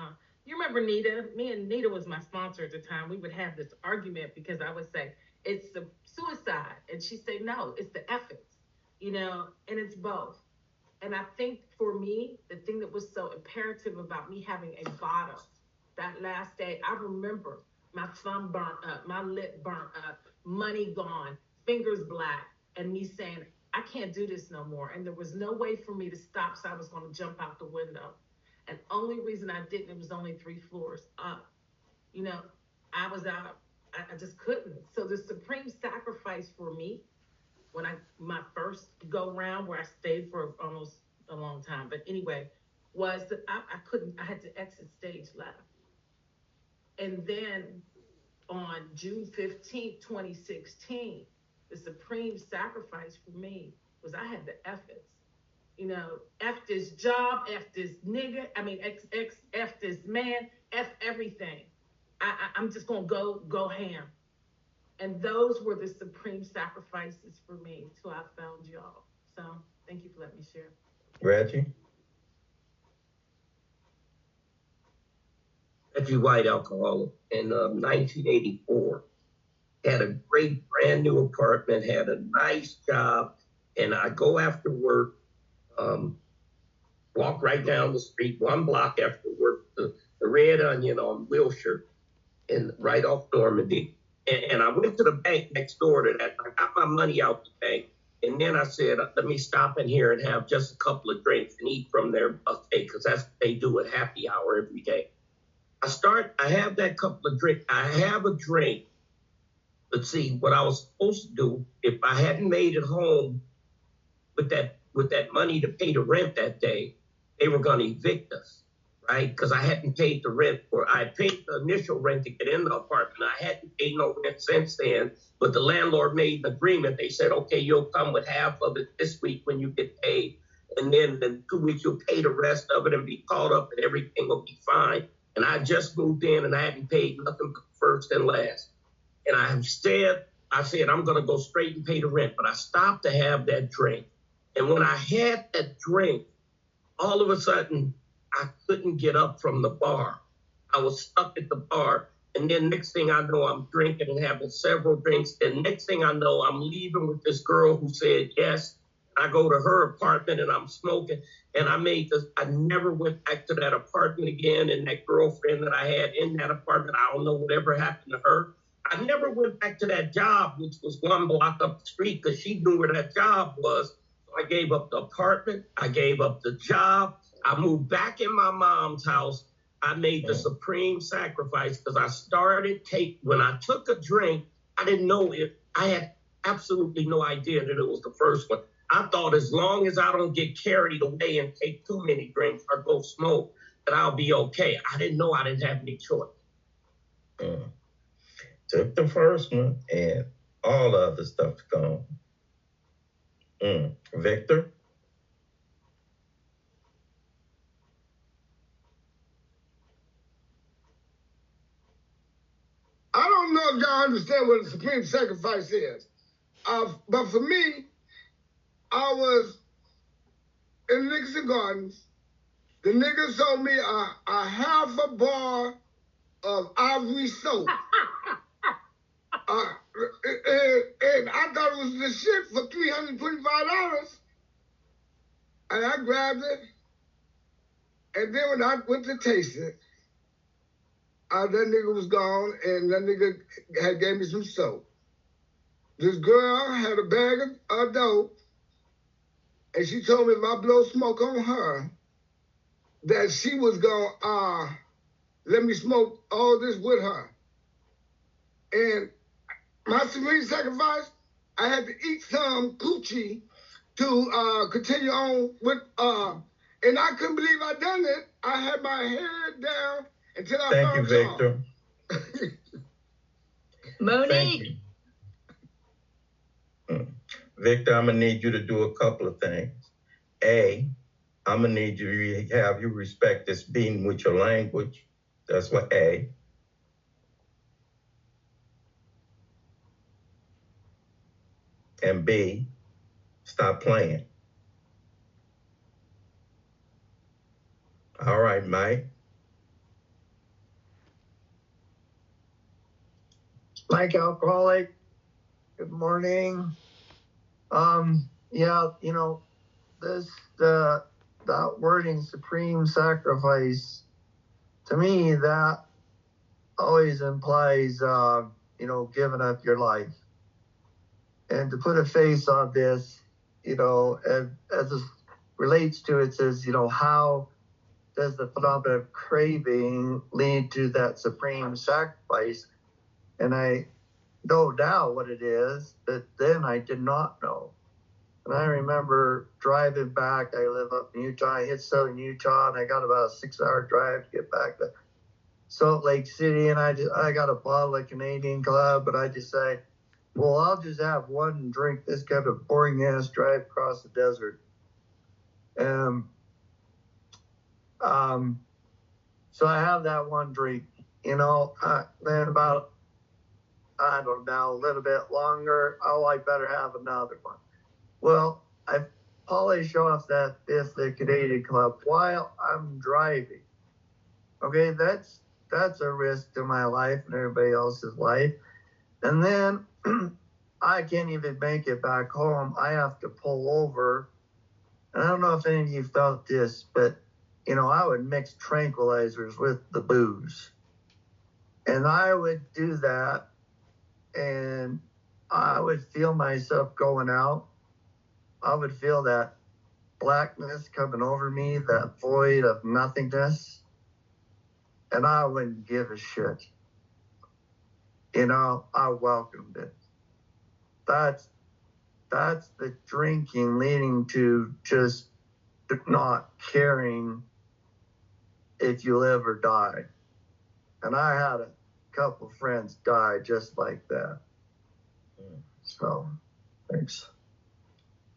you remember Nita? Me and Nita was my sponsor at the time. We would have this argument because I would say, it's the suicide. And she'd say, no, it's the ethics, and it's both. And I think for me, the thing that was so imperative about me having a bottle that last day, I remember my thumb burnt up, my lip burnt up, money gone, fingers black, and me saying, I can't do this no more. And there was no way for me to stop, so I was going to jump out the window. And only reason I didn't, it was only 3 floors up. I was out, I just couldn't. So the supreme sacrifice for me, when my first go round where I stayed for almost a long time, but anyway, was that I couldn't, I had to exit stage left. And then on June 15th, 2016, the supreme sacrifice for me was I had the efforts. F this job, F this nigga, F this man, F everything. I'm just gonna go ham. And those were the supreme sacrifices for me till I found y'all. So thank you for letting me share. Reggie? Reggie White alcoholic in 1984. Had a great brand new apartment, had a nice job, and I go after work, walk right down the street, 1 block after work, the Red Onion on Wilshire, and right off Normandy. And I went to the bank next door to that. I got my money out the bank. And then I said, let me stop in here and have just a couple of drinks and eat from their buffet, because that's what they do at happy hour every day. I have that couple of drinks. I have a drink. Let's see, what I was supposed to do, if I hadn't made it home with that money to pay the rent that day, they were going to evict us, right? Because I hadn't paid the rent, or I paid the initial rent to get in the apartment. I hadn't paid no rent since then, but the landlord made an agreement. They said, okay, you'll come with half of it this week when you get paid, and then in 2 weeks you'll pay the rest of it and be caught up and everything will be fine. And I just moved in and I hadn't paid nothing but first and last. And I said, I'm going to go straight and pay the rent. But I stopped to have that drink. And when I had that drink, all of a sudden, I couldn't get up from the bar. I was stuck at the bar. And then next thing I know, I'm drinking and having several drinks. And next thing I know, I'm leaving with this girl who said yes. I go to her apartment and I'm smoking. And I never went back to that apartment again. And that girlfriend that I had in that apartment, I don't know whatever happened to her. I never went back to that job, which was 1 block up the street, because she knew where that job was. So I gave up the apartment. I gave up the job. I moved back in my mom's house. I made the supreme sacrifice, because when I took a drink, I didn't know it. I had absolutely no idea that it was the first one. I thought as long as I don't get carried away and take too many drinks or go smoke, that I'll be okay. I didn't know I didn't have any choice. Took the first one and all the other stuff's gone. Victor? I don't know if y'all understand what the supreme sacrifice is. But for me, I was in Nixon Gardens. The nigga sold me a half a bar of Ivory soap. And I thought it was the shit for $325. And I grabbed it. And then when I went to taste it, that nigga was gone, and that nigga had gave me some soap. This girl had a bag of dope, and she told me if I blow smoke on her, that she was gonna let me smoke all this with her. And my supreme sacrifice, I had to eat some coochie to continue on with, and I couldn't believe I done it. I had my head down until I Thank you, found Victor. Monique. Victor, I'm gonna need you to do a couple of things. A, I'm gonna need you to have you respect this being with your language. That's what A. And B, stop playing. All right, Mike. Mike Alcoholic, good morning. Yeah, you know, that wording supreme sacrifice, to me, that always implies, giving up your life. And to put a face on this, as it relates to it, says, how does the phenomenon of craving lead to that supreme sacrifice? And I know now what it is, but then I did not know. And I remember driving back. I live up in Utah. I hit southern Utah, and I got about a 6-hour drive to get back to Salt Lake City. And I got a bottle of Canadian Club, but I decided, well, I'll just have one and drink this kind of boring ass drive across the desert. So I have that one drink, then about, I don't know, a little bit longer, I better have another one. Well, I polish off that fifth Canadian Club while I'm driving. Okay, that's that's a risk to my life and everybody else's life. And then I can't even make it back home. I have to pull over. And I don't know if any of you felt this, but, you know, I would mix tranquilizers with the booze. And I would do that, and I would feel myself going out. I would feel that blackness coming over me, that void of nothingness. And I wouldn't give a shit. You know, I welcomed it. That's the drinking leading to just not caring if you live or die. And I had a couple friends die just like that. So, thanks.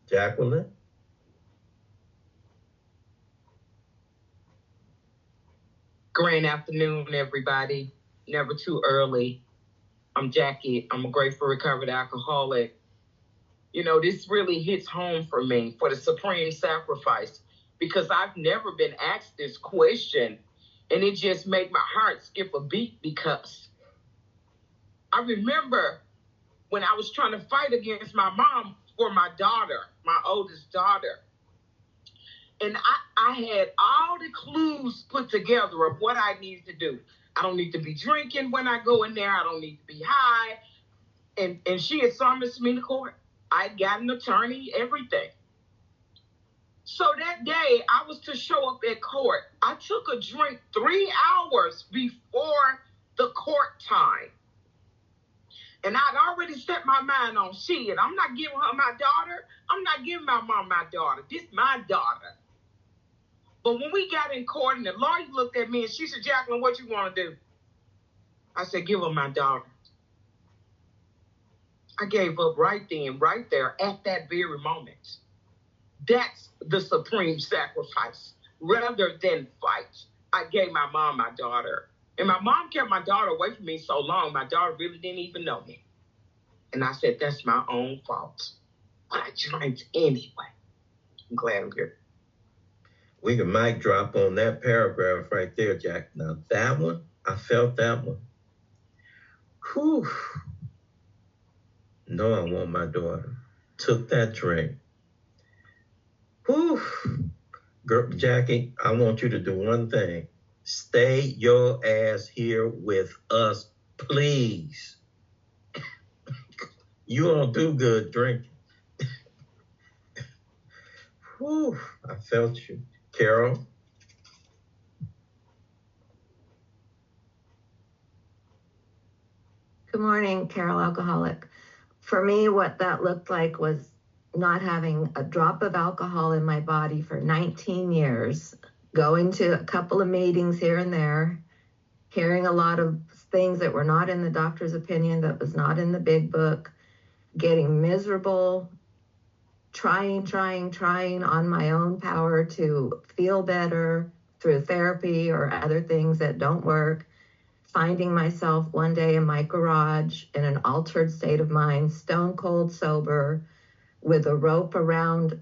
Jacqueline? Great afternoon, everybody. Never too early. I'm Jackie. I'm a grateful recovered alcoholic. You know, this really hits home for me, for the supreme sacrifice, because I've never been asked this question, and it just made my heart skip a beat, because I remember when I was trying to fight against my mom for my daughter, my oldest daughter. And I had all the clues put together of what I needed to do. I don't need to be drinking when I go in there. I don't need to be high. And she had summoned me to court. I got an attorney, everything. So that day, I was to show up at court. I took a drink 3 hours before the court time. And I'd already set my mind on shit. I'm not giving her my daughter. I'm not giving my mom my daughter. This is my daughter. But when we got in court and the lawyer looked at me and she said, Jacqueline, what you want to do? I said, give her my daughter. I gave up right then, right there, at that very moment. That's the supreme sacrifice. Rather than fight, I gave my mom my daughter. And my mom kept my daughter away from me so long, my daughter really didn't even know me. And I said, that's my own fault. But I drank anyway. I'm glad I'm here. We can mic drop on that paragraph right there, Jack. Now that one, I felt that one. Whew. No, I want my daughter. Took that drink. Whew. Girl, Jackie, I want you to do one thing. Stay your ass here with us, please. You don't do good drinking. Whew. I felt you. Carol? Good morning, Carol, alcoholic. For me, what that looked like was not having a drop of alcohol in my body for 19 years, going to a couple of meetings here and there, hearing a lot of things that were not in the doctor's opinion, that was not in the big book, getting miserable, trying on my own power to feel better through therapy or other things that don't work, finding myself one day in my garage in an altered state of mind, stone cold sober, with a rope around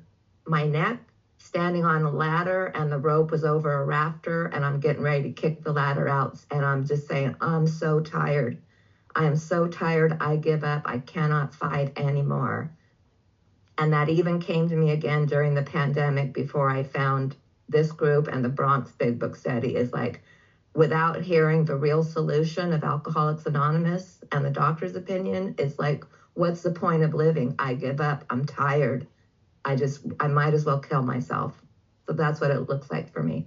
my neck, standing on a ladder, and the rope was over a rafter, and I'm getting ready to kick the ladder out, and I'm just saying, I'm so tired. I am so tired, I give up, I cannot fight anymore. And that even came to me again during the pandemic before I found this group and the Bronx Big Book Study, is like, without hearing the real solution of Alcoholics Anonymous and the doctor's opinion, it's like, what's the point of living? I give up. I'm tired. I might as well kill myself. So that's what it looks like for me.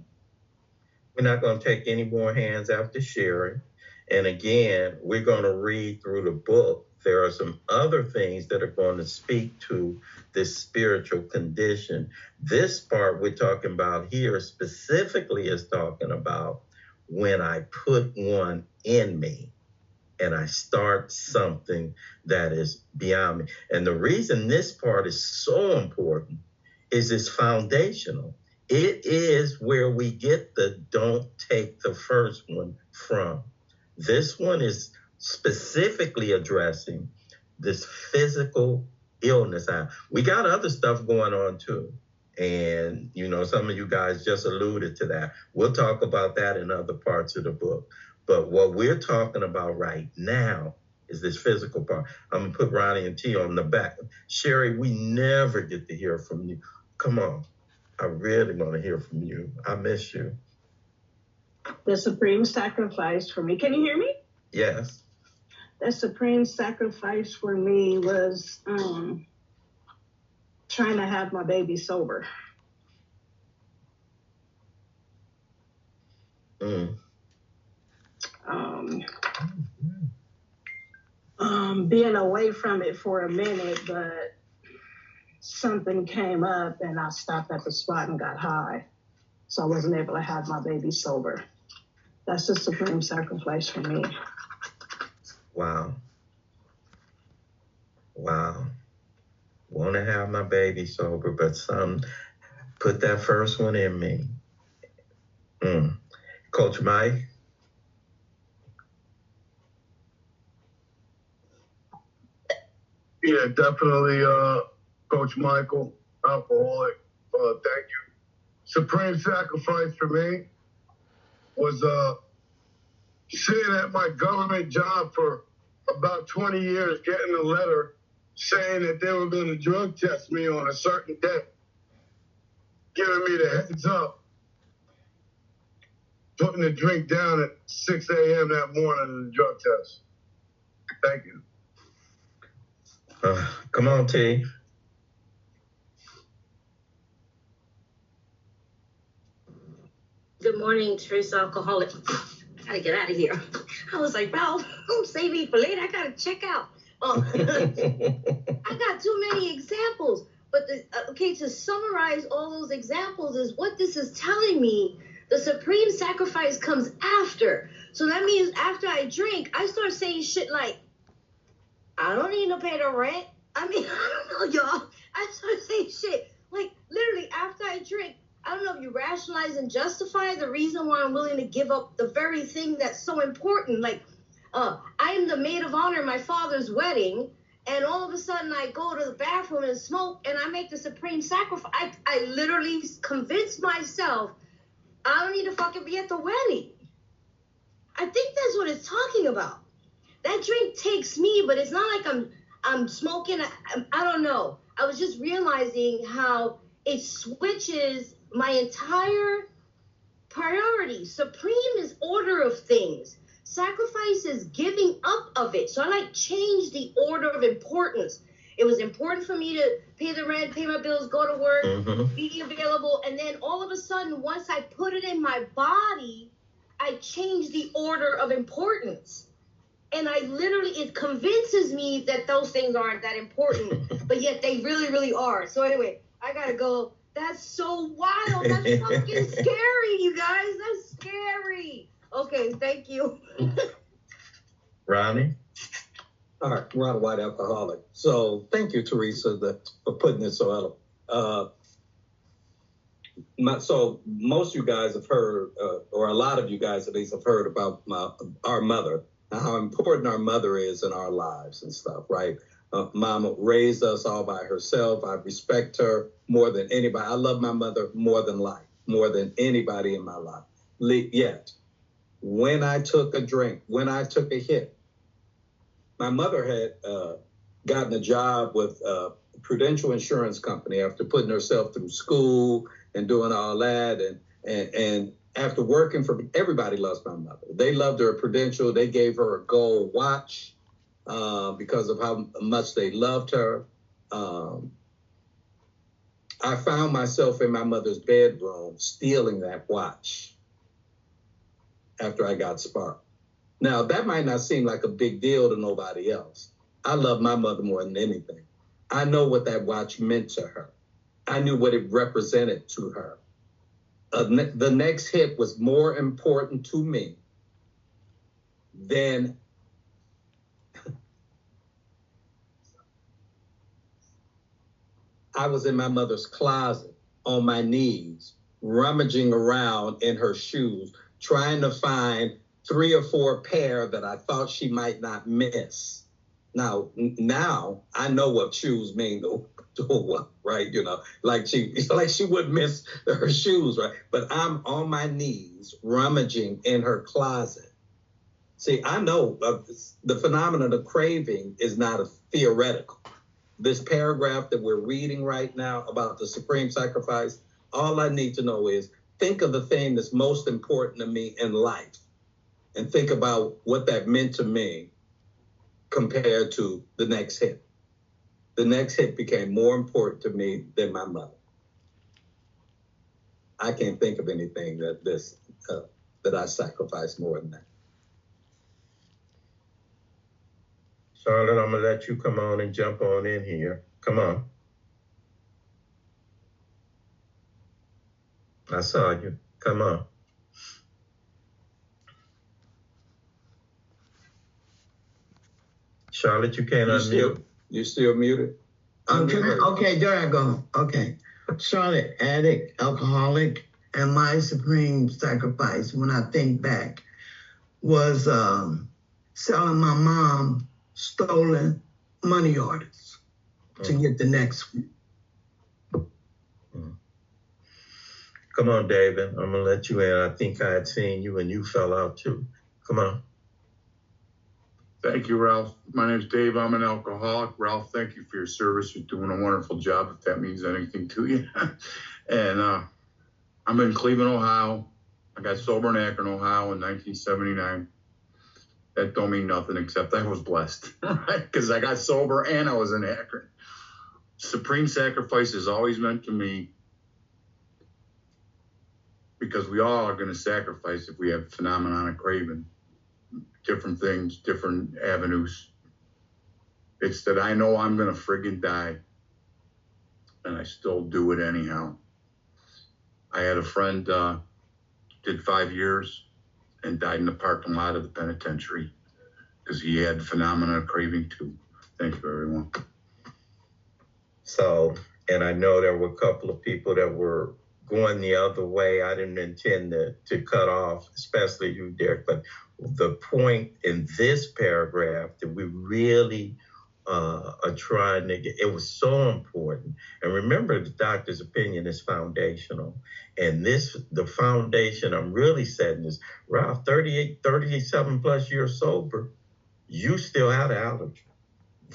We're not going to take any more hands after sharing. And again, we're going to read through the book. There are some other things that are going to speak to this spiritual condition. This part we're talking about here specifically is talking about when I put one in me and I start something that is beyond me. And the reason this part is so important is it's foundational. It is where we get the don't take the first one from. This one is specifically addressing this physical illness. We got other stuff going on too. And, you know, some of you guys just alluded to that. We'll talk about that in other parts of the book. But what we're talking about right now is this physical part. I'm gonna put Ronnie and T on the back. Sherry, we never get to hear from you. Come on. I really want to hear from you. I miss you. The supreme sacrifice for me. Can you hear me? Yes. The supreme sacrifice for me was trying to have my baby sober. Being away from it for a minute, but something came up and I stopped at the spot and got high. So I wasn't able to have my baby sober. That's the supreme sacrifice for me. Wow. Wow. Want to have my baby sober, but some put that first one in me. Coach Mike? Yeah, definitely, Coach Michael, alcoholic. Thank you. Supreme sacrifice for me was sitting at my government job for about 20 years, getting a letter saying that they were going to drug test me on a certain day, giving me the heads up, putting the drink down at 6 a.m. that morning in the drug test. Thank you. Come on, T. Good morning, Trace Alcoholic. I gotta get out of here. I was like, Ralph, don't save me for later. I gotta check out. I got too many examples. But to summarize all those examples is what this is telling me. The supreme sacrifice comes after. So that means after I drink, I start saying shit like, I don't need to pay the rent. I mean, I don't know, y'all. I start saying shit like literally after I drink. I don't know if you rationalize and justify the reason why I'm willing to give up the very thing that's so important. Like, I am the maid of honor at my father's wedding, and all of a sudden I go to the bathroom and smoke, and I make the supreme sacrifice. I literally convince myself I don't need to fucking be at the wedding. I think that's what it's talking about. That drink takes me, but it's not like I'm smoking. I don't know. I was just realizing how it switches my entire priority. Supreme is order of things. Sacrifice is giving up of it. So I change the order of importance. It was important for me to pay the rent, pay my bills, go to work, be available. And then all of a sudden, once I put it in my body, I change the order of importance. And it convinces me that those things aren't that important, but yet they really, really are. So anyway, I gotta go. That's so wild. That's fucking scary, you guys. That's scary. Okay, thank you. Ronnie? All right, Ron White, alcoholic. So thank you, Teresa, for putting this so out. So most of you guys have heard, or a lot of you guys at least have heard about our mother, and how important our mother is in our lives and stuff, right? Mama raised us all by herself. I respect her more than anybody. I love my mother more than life, more than anybody in my life. Yet, when I took a drink, when I took a hit, my mother had gotten a job with Prudential Insurance Company after putting herself through school and doing all that. And after working for, everybody loves my mother. They loved her at Prudential. They gave her a gold watch because of how much they loved her. I found myself in my mother's bedroom stealing that watch after I got sparked. Now, that might not seem like a big deal to nobody else. I love my mother more than anything. I know what that watch meant to her. I knew what it represented to her. The next hit was more important to me than I was in my mother's closet on my knees, rummaging around in her shoes, trying to find 3 or 4 pair that I thought she might not miss. Now I know what shoes mean to what, right? You know, like she wouldn't miss her shoes, right? But I'm on my knees rummaging in her closet, See, I know the phenomenon of craving is not a theoretical. This paragraph that we're reading right now about the supreme sacrifice, all I need to know is think of the thing that's most important to me in life and think about what that meant to me compared to the next hit. The next hit became more important to me than my mother. I can't think of anything that I sacrificed more than that. Charlotte, I'm gonna let you come on and jump on in here. Come on. I saw you. Come on. Charlotte, you can't unmute. You still muted? Okay, there I go. Okay. Charlotte, addict, alcoholic, and my supreme sacrifice when I think back was selling my mom stolen money orders to get the next one. Come on, David. I'm gonna let you in. I think I had seen you and you fell out too. Come on. Thank you, Ralph. My name's Dave. I'm an alcoholic. Ralph, thank you for your service. You're doing a wonderful job, if that means anything to you. And I'm in Cleveland, Ohio. I got sober in Akron, Ohio in 1979. That don't mean nothing except I was blessed, right? Because I got sober and I was in Akron. Supreme sacrifice has always meant to me, because we all are going to sacrifice if we have phenomenon of craving. Different things, different avenues. It's that I know I'm going to friggin' die, and I still do it anyhow. I had a friend, did 5 years and died in the parking lot of the penitentiary because he had phenomenon of craving too. Thank you, everyone. So, and I know there were a couple of people that were going the other way. I didn't intend to cut off, especially you, Derek, but the point in this paragraph that we really are trying to get, it was so important. And remember, the doctor's opinion is foundational. And the foundation I'm really setting is, Ralph, 37 plus years sober, you still have an allergy.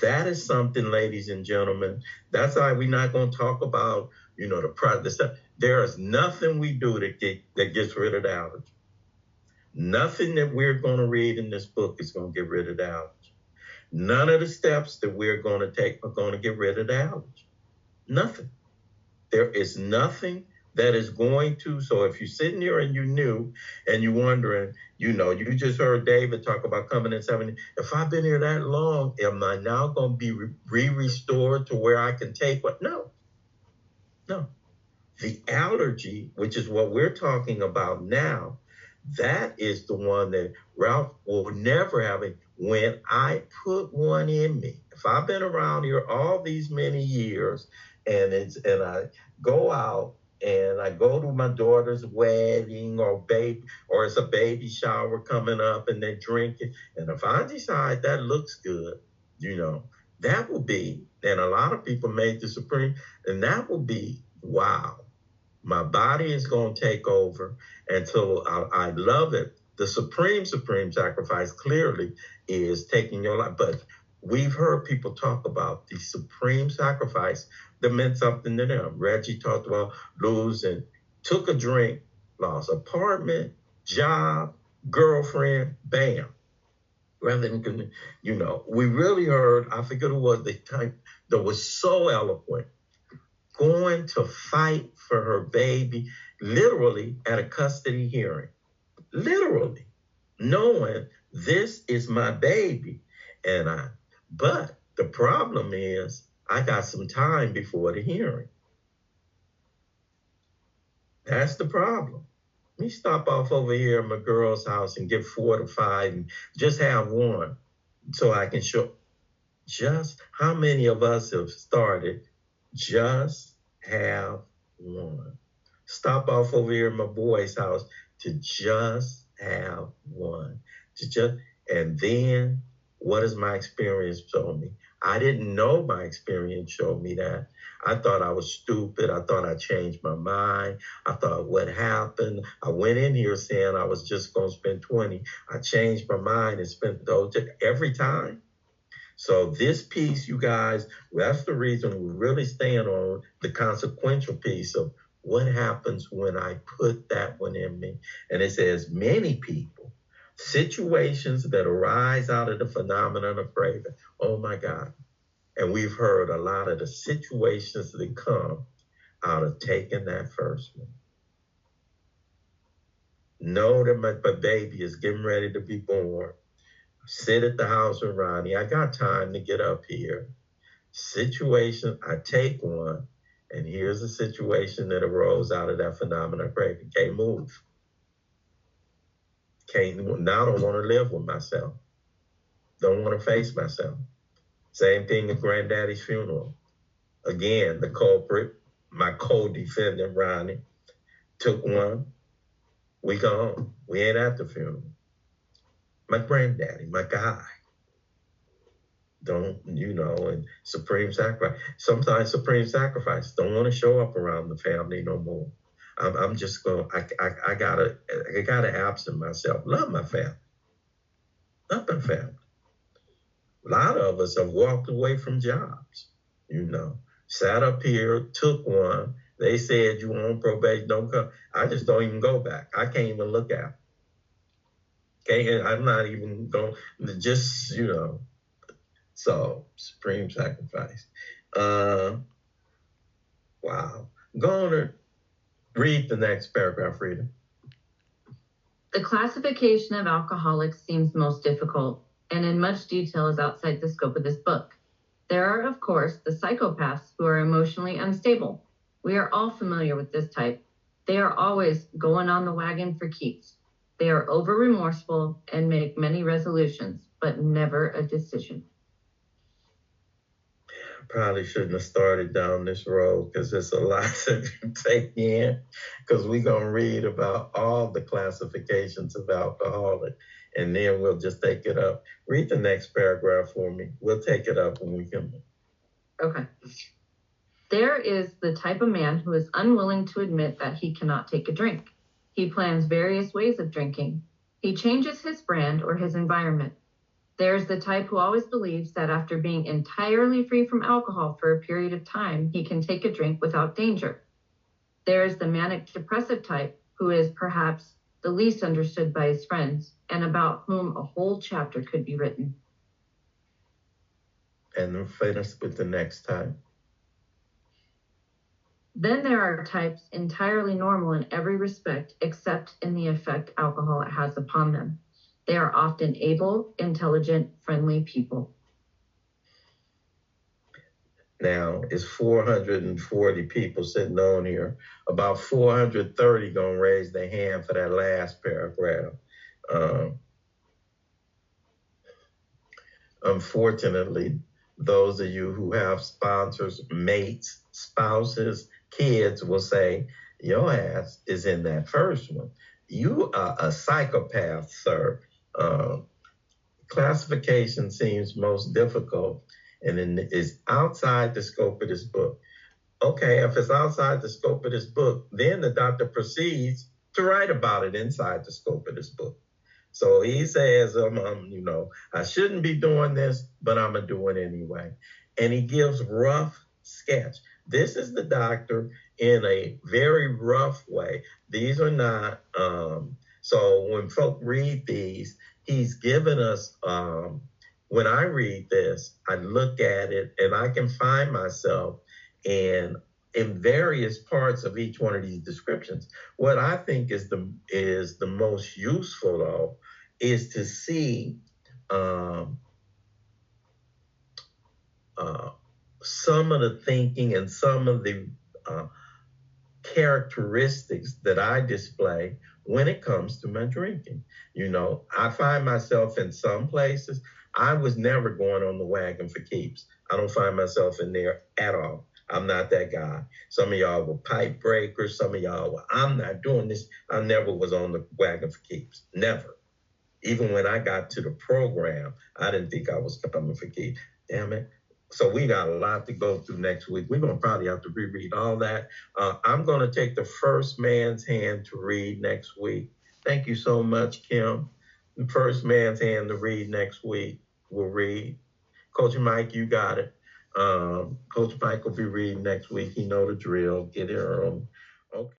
That is something, ladies and gentlemen, that's why we're not going to talk about, the stuff. There is nothing we do that gets rid of the allergy. Nothing that we're going to read in this book is going to get rid of the allergy. None of the steps that we're going to take are going to get rid of the allergy. Nothing. There is nothing that is going to. So if you're sitting here and you knew and you're wondering, you just heard David talk about coming in 70. If I've been here that long, am I now going to be restored to where I can take what? No. The allergy, which is what we're talking about now, that is the one that Ralph will never have it. When I put one in me, if I've been around here all these many years and I go out and I go to my daughter's wedding or it's a baby shower coming up and they're drinking, and if I decide that looks good, that will be, and a lot of people made the supreme, and that will be, wow. My body is going to take over. And so I love it. The supreme sacrifice clearly is taking your life. But we've heard people talk about the supreme sacrifice that meant something to them. Reggie talked about losing, took a drink, lost apartment, job, girlfriend, bam. Rather than, we really heard, I forget who was the type that was so eloquent, going to fight for her baby, literally at a custody hearing, literally knowing this is my baby. But the problem is I got some time before the hearing. That's the problem. Let me stop off over here at my girl's house and get 4 to 5 and just have one so I can show just how many of us have started just have one. Stop off over here at my boy's house to just have one. And then what has my experience told me? I didn't know my experience showed me that. I thought I was stupid. I thought I changed my mind. I thought, what happened? I went in here saying I was just going to spend 20. I changed my mind and spent those every time. So this piece, you guys, that's the reason we're really staying on the consequential piece of what happens when I put that one in me. And it says many people, situations that arise out of the phenomenon of craving. Oh my God. And we've heard a lot of the situations that come out of taking that first one. Know that my baby is getting ready to be born. Sit at the house with Ronnie. I got time to get up here. Situation, I take one, and here's a situation that arose out of that phenomenon of craving. Can't move. Now don't want to live with myself. Don't want to face myself. Same thing at Granddaddy's funeral. Again, the culprit, my co-defendant, Ronnie, took one. We gone. We ain't at the funeral. My granddaddy, my guy. Don't, and supreme sacrifice. Sometimes supreme sacrifice. Don't want to show up around the family no more. I'm just going, I gotta absent myself. Love my family. Love my family. A lot of us have walked away from jobs, sat up here, took one. They said you on probation, don't come. I just don't even go back. I can't even look at it. Okay, I'm not even going, just, So, supreme sacrifice. Wow. Go on and read the next paragraph, Rita. The classification of alcoholics seems most difficult, and in much detail is outside the scope of this book. There are, of course, the psychopaths who are emotionally unstable. We are all familiar with this type. They are always going on the wagon for keeps. They are over-remorseful and make many resolutions, but never a decision. Probably shouldn't have started down this road because there's a lot to take in, because we're going to read about all the classifications of alcoholic, and then we'll just take it up. Read the next paragraph for me. We'll take it up when we come. Okay. There is the type of man who is unwilling to admit that he cannot take a drink. He plans various ways of drinking. He changes his brand or his environment. There's the type who always believes that after being entirely free from alcohol for a period of time, he can take a drink without danger. There's the manic depressive type who is perhaps the least understood by his friends and about whom a whole chapter could be written. And then finish with the next type. Then there are types entirely normal in every respect except in the effect alcohol has upon them. They are often able, intelligent, friendly people. Now, it's 440 people sitting on here. About 430 going to raise their hand for that last paragraph. Unfortunately, those of you who have sponsors, mates, spouses, kids will say, your ass is in that first one. You are a psychopath, sir. Classification seems most difficult and is outside the scope of this book. Okay, if it's outside the scope of this book, then the doctor proceeds to write about it inside the scope of this book. So he says, I shouldn't be doing this, but I'm going to do it anyway. And he gives rough sketch. This is the doctor in a very rough way. These are not, so when folk read these, he's given us, when I read this, I look at it and I can find myself in various parts of each one of these descriptions. What I think is the most useful, though, is to see some of the thinking and some of the characteristics that I display when it comes to my drinking. I find myself in some places, I was never going on the wagon for keeps. I don't find myself in there at all. I'm not that guy. Some of y'all were pipe breakers. Some of y'all were, I'm not doing this. I never was on the wagon for keeps. Never. Even when I got to the program, I didn't think I was coming for keeps. Damn it. So we got a lot to go through next week. We're going to probably have to reread all that. I'm going to take the first man's hand to read next week. Thank you so much, Kim. The first man's hand to read next week will read. Coach Mike, you got it. Coach Mike will be reading next week. He know the drill. Get here early. Okay.